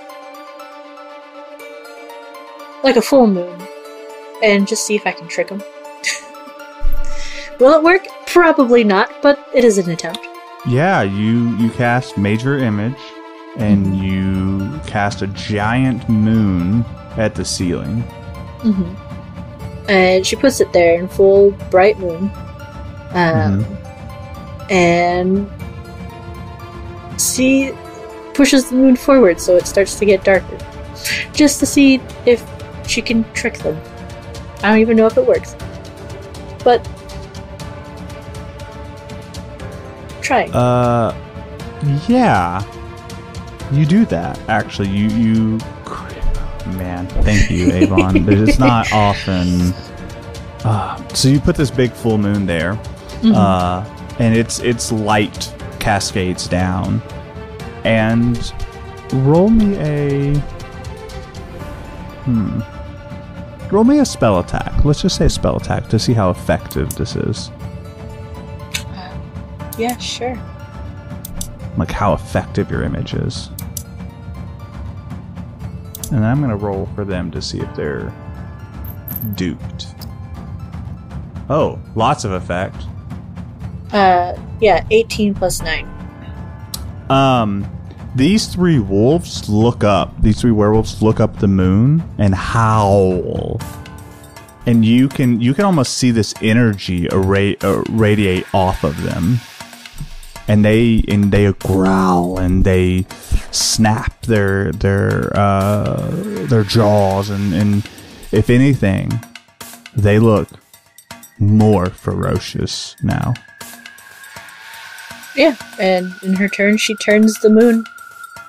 Like a full moon. And just see if I can trick him. Will it work? Probably not, but it is an attempt. Yeah, you cast Major Image, and you cast a giant moon at the ceiling. And she puts it there in full bright moon. And she pushes the moon forward so it starts to get darker. Just to see if she can trick them. I don't even know if it works. But try. Yeah. You do that, actually. You man, thank you, Avon. It's not often. So you put this big full moon there, and its light cascades down. And roll me a spell attack. Let's just say a spell attack to see how effective this is. Yeah, sure. Like how effective your image is. And I'm going to roll for them to see if they're duped. Oh, lots of effect. Yeah, 18 plus 9. These three werewolves look up the moon and howl. And you can almost see this energy radiate off of them. And they growl and they snap their jaws and if anything, they look more ferocious now. Yeah, and in her turn, she turns the moon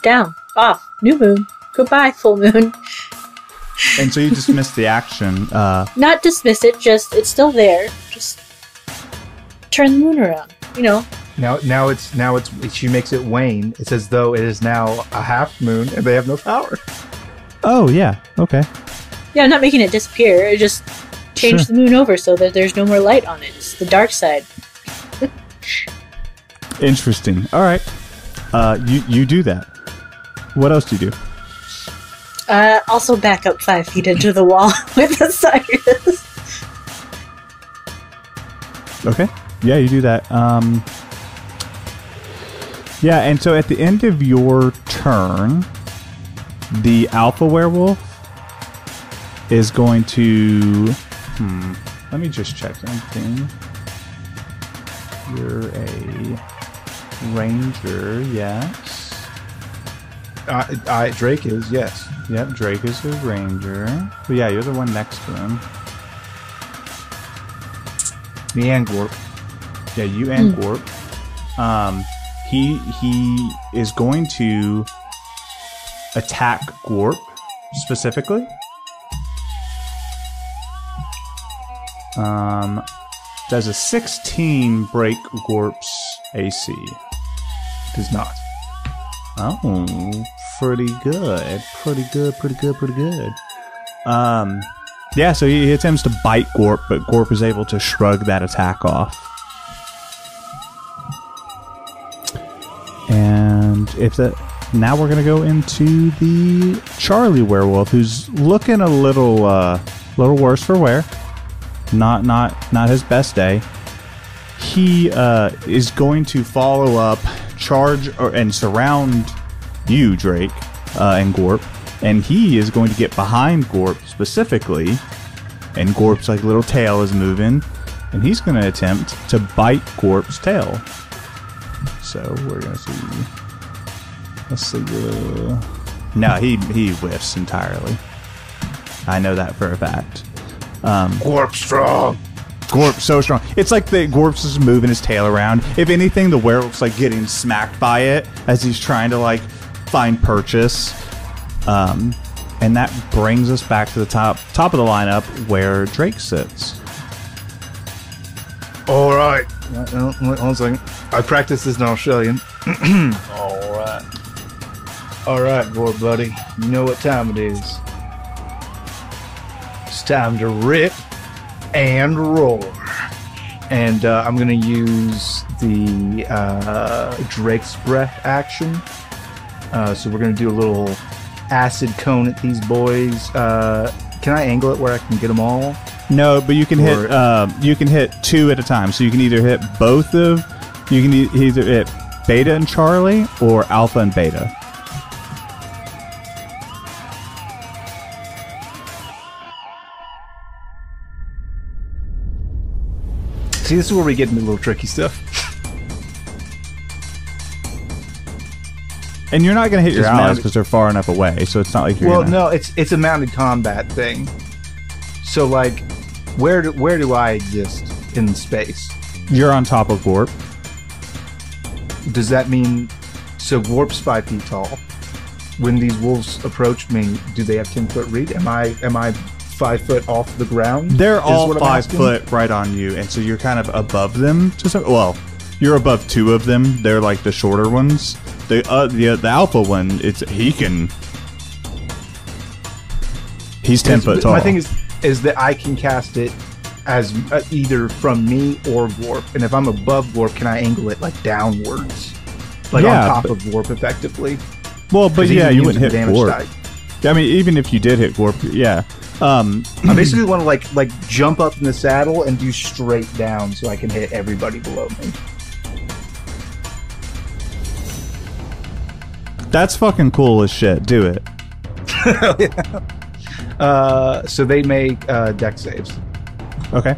down, off, new moon, goodbye, full moon. And so you dismiss the action. Not dismiss it, just it's still there. Just turn the moon around, you know. Now it's she makes it wane. It's as though it is now a half moon and they have no power. Oh yeah, okay. Yeah, I'm not making it disappear. I just changed the moon over so that there's no more light on it. It's the dark side. Interesting. All right. You do that. What else do you do? Also back up 5 feet into the wall with the Cyrus. Okay. Yeah, you do that. Yeah, and so at the end of your turn, the alpha werewolf is going to... Let me just check something. You're a ranger, yes. Drake is, yes. Yep, Drake is a ranger. But yeah, you're the one next to him. Me and Gorp. Yeah, you and Gorp. He is going to attack Gorp specifically. Does a 16 break Gorp's AC? Does not. Oh, pretty good. Yeah, so he attempts to bite Gorp, but Gorp is able to shrug that attack off. And now we're gonna go into the Charlie werewolf, who's looking a little worse for wear. Not his best day. He is going to follow up, charge, and surround you, Drake, and Gorp. And he is going to get behind Gorp specifically. And Gorp's like little tail is moving. And he's going to attempt to bite Gorp's tail. So we're going to see. Let's see. No, he whiffs entirely. I know that for a fact. Gorp strong. Gorp's so strong. It's like the Gorp's just moving his tail around. If anything, the werewolf's like getting smacked by it as he's trying to like find purchase. And that brings us back to the top of the lineup where Drake sits. All right. One second. I practiced this in Australian. All right, Gorp buddy. You know what time it is. It's time to rip and roar. And I'm going to use the Drake's Breath action So we're going to do a little acid cone at these boys. Can I angle it where I can get them all? No, but you can hit 2 at a time. So you can either hit both of. You can either hit Beta and Charlie or Alpha and Beta. See, this is where we get into a little tricky stuff. And you're not going to hit your Just allies mounted- because they're far enough away. So it's not like you're. Well, gonna... no, it's a mounted combat thing. So, like, where do I exist in space? You're on top of Warp. Does that mean... So Warp's 5 feet tall. When these wolves approach me, do they have 10-foot reach? Am I 5 foot off the ground? They're is all what I'm 5 asking? foot right on you, and so you're kind of above them. Well, you're above 2 of them. They're like the shorter ones. The alpha one, he's 10 foot tall. My thing is that I can cast it as either from me or Warp, and if I'm above Warp, can I angle it like downwards, like on top of Warp, effectively? Well, but yeah, you wouldn't hit Warp. Die. I mean, even if you did hit Warp, yeah. I basically want to like jump up in the saddle and do straight down so I can hit everybody below me. That's fucking cool as shit. Do it. So they make deck saves. Okay.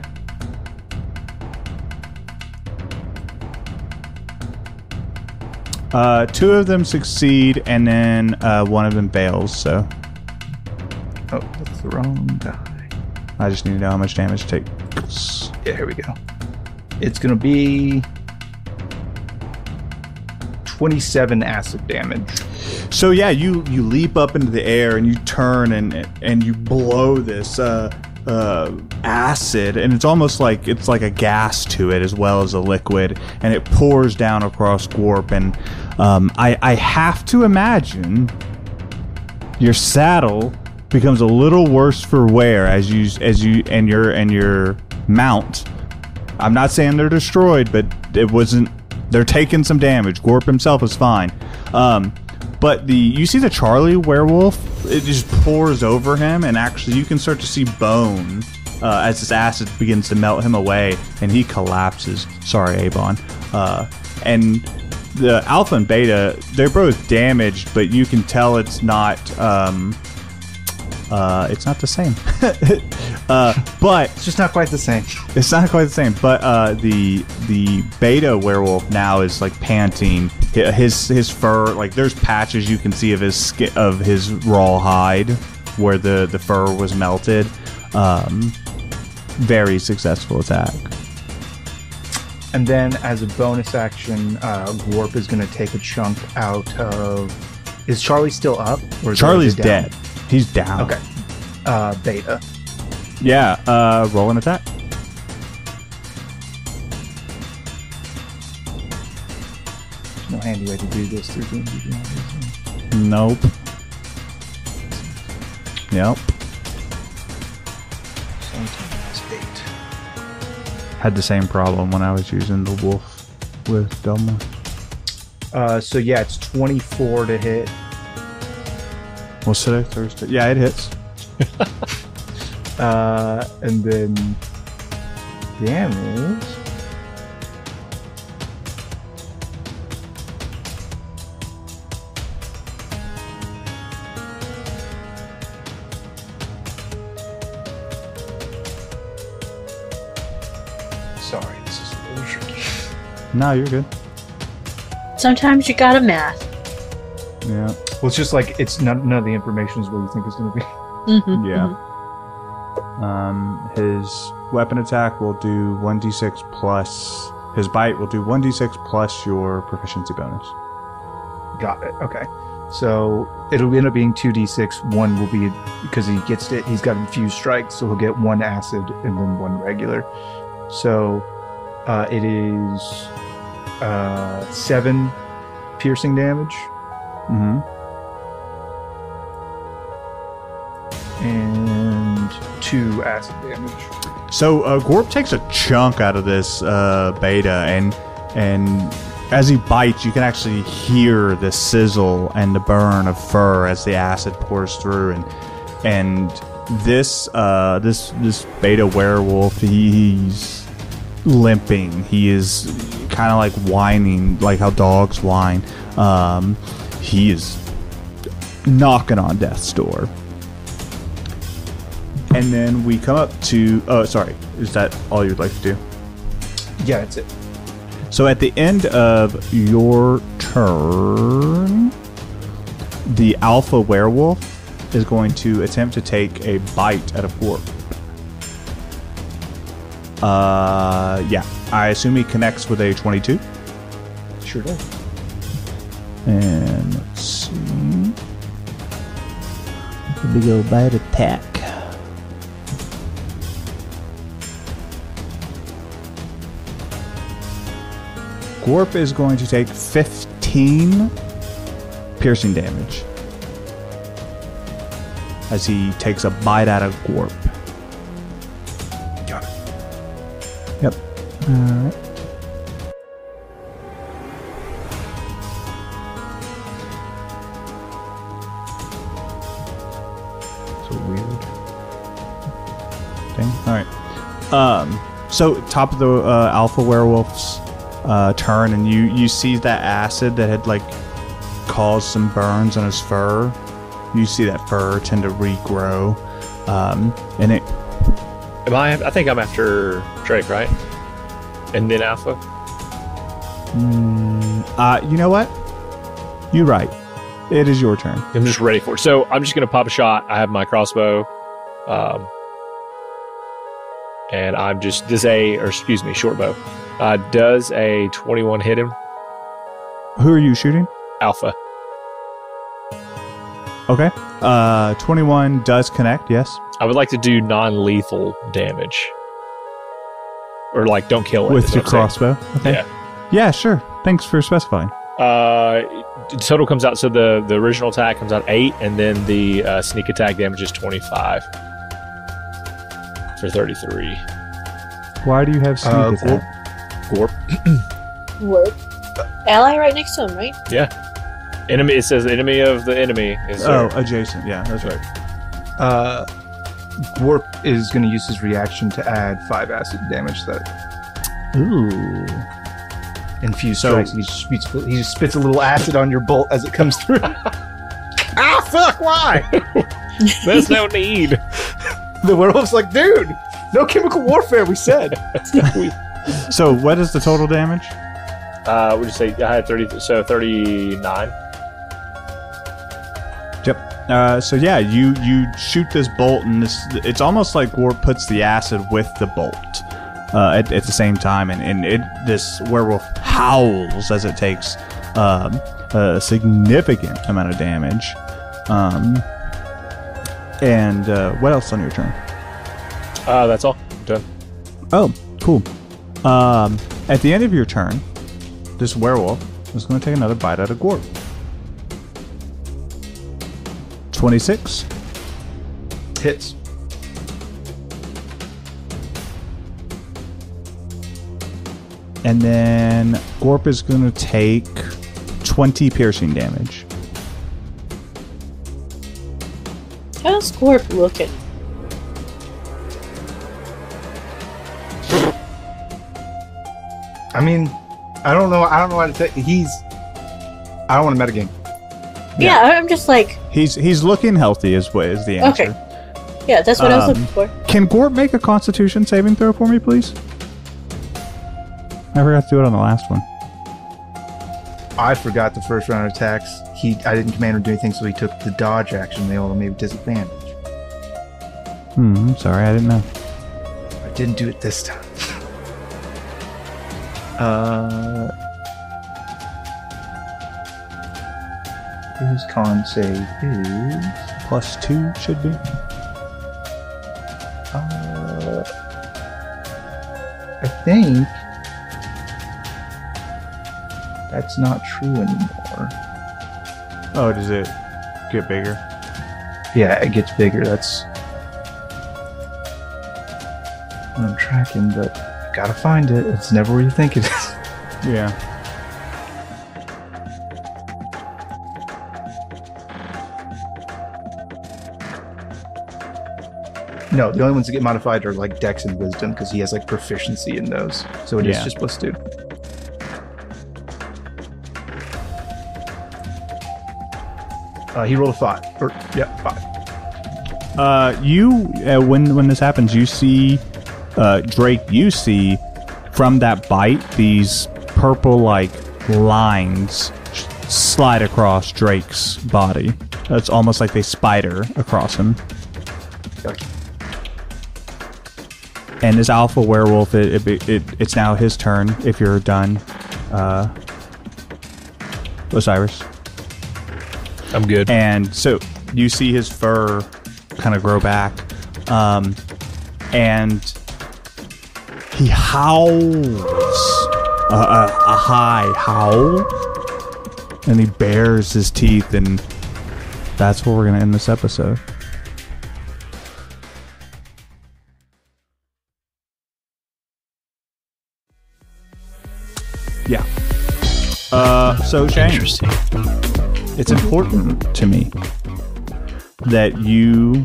Two of them succeed, and then one of them fails. So. Oh, that's the wrong die. I just need to know how much damage it takes. Yeah, here we go. It's gonna be 27 acid damage. So yeah, you leap up into the air and you turn and you blow this acid, and it's almost like it's like a gas to it as well as a liquid, and it pours down across Warp. And I have to imagine your saddle becomes a little worse for wear as you and your mount. I'm not saying they're destroyed, but it wasn't. They're taking some damage. Gorp himself is fine. But you see the Charlie werewolf, it just pours over him, and actually you can start to see bone as this acid begins to melt him away, and he collapses. Sorry, Avon. And the Alpha and Beta, they're both damaged, but you can tell it's not the same. But It's just not quite the same. it's not quite the same. But the Beta werewolf now is like panting. His fur, like there's patches you can see of his skin, of his raw hide where the fur was melted. Very successful attack. And then, as a bonus action, Warp is going to take a chunk out of... Is Charlie still up? Or is Charlie's he down? dead. He's down. Okay. Beta. Yeah, roll an attack. There's no handy way to do this through D&D. Nope. Yep. 8. Had the same problem when I was using the wolf with Delmore. So yeah, it's 24 to hit. What's today? Thursday? Yeah, it hits. And then damage. Sorry, this is a little tricky. No, you're good. Sometimes you gotta math. Yeah. Well, it's just like it's none of the information is what you think it's going to be. Mm-hmm, Yeah. His weapon attack will do 1d6 plus... His bite will do 1d6 plus your proficiency bonus. Got it. Okay. So it'll end up being 2d6. One will be because he gets it. He's got infused strikes, so he'll get 1 acid and then 1 regular. So it is 7 piercing damage Mm-hmm. and 2 acid damage. So Gorp takes a chunk out of this beta, and as he bites, you can actually hear the sizzle and the burn of fur as the acid pours through, and this beta werewolf, he's limping. He is kind of like whining, like how dogs whine. He is knocking on death's door. And then we come up to... Oh, sorry. Is that all you'd like to do? Yeah, that's it. So at the end of your turn, the alpha werewolf is going to attempt to take a bite at a Gorp. Yeah. I assume he connects with a 22. Sure does. And let's see. Big old bite attack. Gorp is going to take 15 piercing damage as he takes a bite out of Gorp. Got it. Yep. Alright. So weird. Dang. Alright. So top of the alpha werewolf's turn, and you see that acid that had like caused some burns on his fur. You see that fur tend to regrow, and it. I think I'm after Drake, right? And then Alpha. You know what? You're right. It is your turn. I'm just ready for it. So I'm just gonna pop a shot. I have my crossbow, and I'm just short bow. Does a 21 hit him? Who are you shooting? Alpha. Okay. 21 does connect. Yes. I would like to do non-lethal damage, or like don't kill it With your crossbow. Okay. Yeah. Yeah. Sure. Thanks for specifying. Total comes out. So the original attack comes out 8, and then the sneak attack damage is 25 for 33. Why do you have sneak attack? Gorp. Word. Ally right next to him, right? Yeah. Enemy. It says enemy of the enemy is. Adjacent. Yeah, that's right. Gorp is going to use his reaction to add 5 acid damage to that. Ooh. Infused strikes. He just spits a little acid on your bolt as it comes through. Ah, fuck! Why? There's no need. The werewolf's like, dude, no chemical warfare. We said. So, what is the total damage? Would you say I had 30? So 39. Yep. So yeah, you shoot this bolt, and it's almost like Gorp puts the acid with the bolt at the same time, and this werewolf howls as it takes a significant amount of damage. And what else on your turn? That's all. I'm done. Oh, cool. At the end of your turn, this werewolf is going to take another bite out of Gorp. 26. Hits. And then Gorp is going to take 20 piercing damage. How's Gorp looking? I mean, I don't know how to say. I don't want to metagame. Yeah, I'm just like... He's looking healthy is the answer. Okay. Yeah, that's what I was looking for. Can Gorp make a Constitution saving throw for me, please? I forgot to do it on the last one. I forgot the first round of attacks. I didn't command him to do anything, so he took the dodge action. They all made disadvantage. I'm sorry, I didn't know. I didn't do it this time. His con save is +2 should be. I think that's not true anymore. Oh, does it get bigger? Yeah, it gets bigger. That's what I'm tracking, but gotta find it. It's never where you think it is. Yeah. No, the only ones that get modified are like Dex and Wisdom because he has like proficiency in those. So it is just +2. He rolled a 5. 5. When this happens, you see Drake. You see from that bite these purple like lines slide across Drake's body. It's almost like they spider across him. Gotcha. And as alpha werewolf, it's now his turn. If you're done, Osiris. I'm good. And so you see his fur kind of grow back, and he howls a high howl, and he bares his teeth, and that's where we're gonna end this episode. Yeah. So Shane, Interesting. it's important to me that you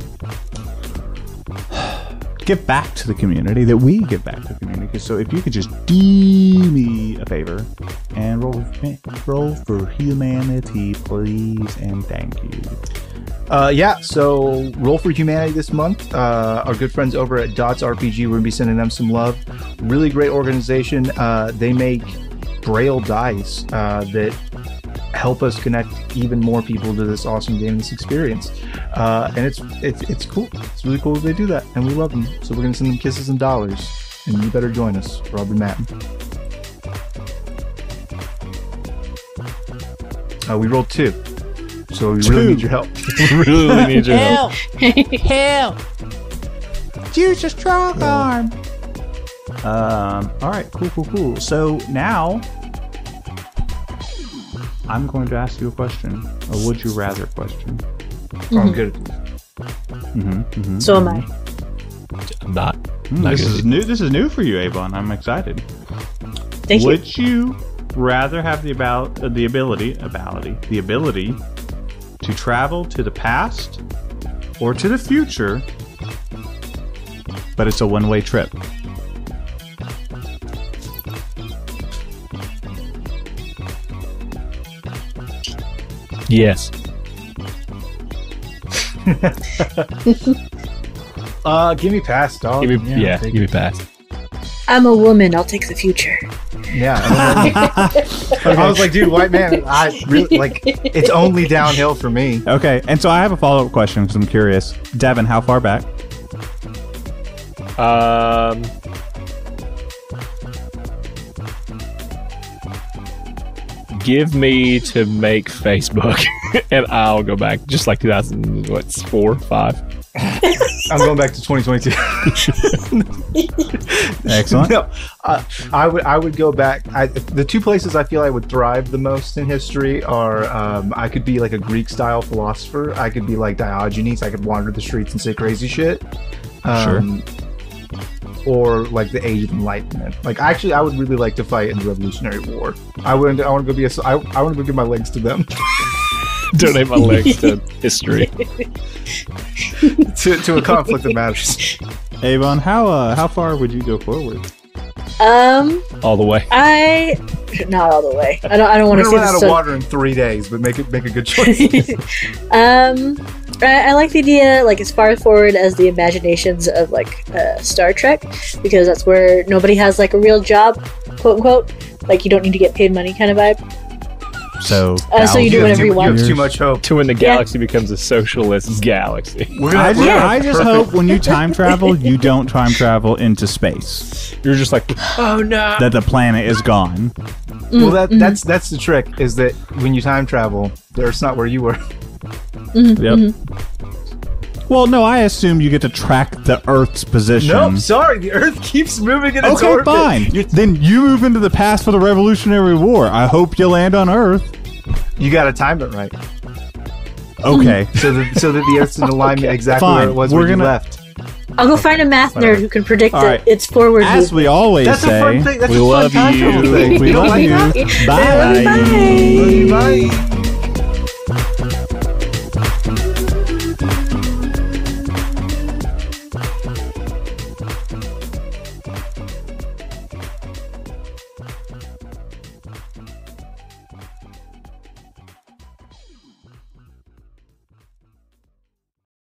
give back to the community, that we give back to the community. So if you could just do me a favor and roll for humanity, please, and thank you. So roll for humanity this month. Our good friends over at Dots RPG, we're gonna be sending them some love. Really great organization. They make Braille dice that help us connect even more people to this awesome game, this experience. And it's cool. It's really cool that they do that, and we love them. So we're gonna send them kisses and dollars, and you better join us, or I'll be mad. We rolled 2. So we really need your help. Really need your help. Help! Use your strong arm. All right, cool. So now I'm going to ask you a question, a would you rather question. Oh, I'm good. So am I. I'm not. This is new. This is new for you, Avon. I'm excited. Thank you. Would you rather have the ability to travel to the past or to the future, but it's a one-way trip? Yes. Give me pass, dog. Give me pass. I'm a woman. I'll take the future. Yeah. I was like, dude, white man, I really like. It's only downhill for me. Okay, and so I have a follow-up question because I'm curious. Devin, how far back? Give me to make Facebook, and I'll go back just like 2004, 5. I'm going back to 2022. Excellent. No, I would go back. The two places I feel I would thrive the most in history are I could be like a Greek style philosopher. I could be like Diogenes. I could wander the streets and say crazy shit. Sure. Or like the Age of Enlightenment. Like actually, I would really like to fight in the Revolutionary War. I want to go be I want to go give my legs to them. Donate my legs to history. to a conflict that matters. Avon, how far would you go forward? All the way. Not all the way. I don't want to We're see gonna run out this. of water in 3 days, but make a good choice. I like the idea, like as far forward as the imaginations of like Star Trek, because that's where nobody has like a real job, quote unquote. Like you don't need to get paid money kind of vibe. So you do whatever you You want. have too much hope. To when the galaxy becomes a socialist galaxy. I just hope when you time travel, you don't time travel into space. You're just like, Oh no! That the planet is gone. Well, that's the trick, is that when you time travel, the Earth's not where you were. Yep. Well, no, I assume you get to track the Earth's position. Nope, sorry, the Earth keeps moving in its Okay, orbit. fine. Then you move into the past for the Revolutionary War. I hope you land on Earth. You gotta time it right, Okay. so that the Earth's in alignment exactly Fine. where it was We're when you gonna- left. I'll go find a math nerd who can predict All right. its forward As movement. we always That's say, a fun thing. That's we a fun love time travel you. thing. we don't love like you. that? Bye. Bye. Bye.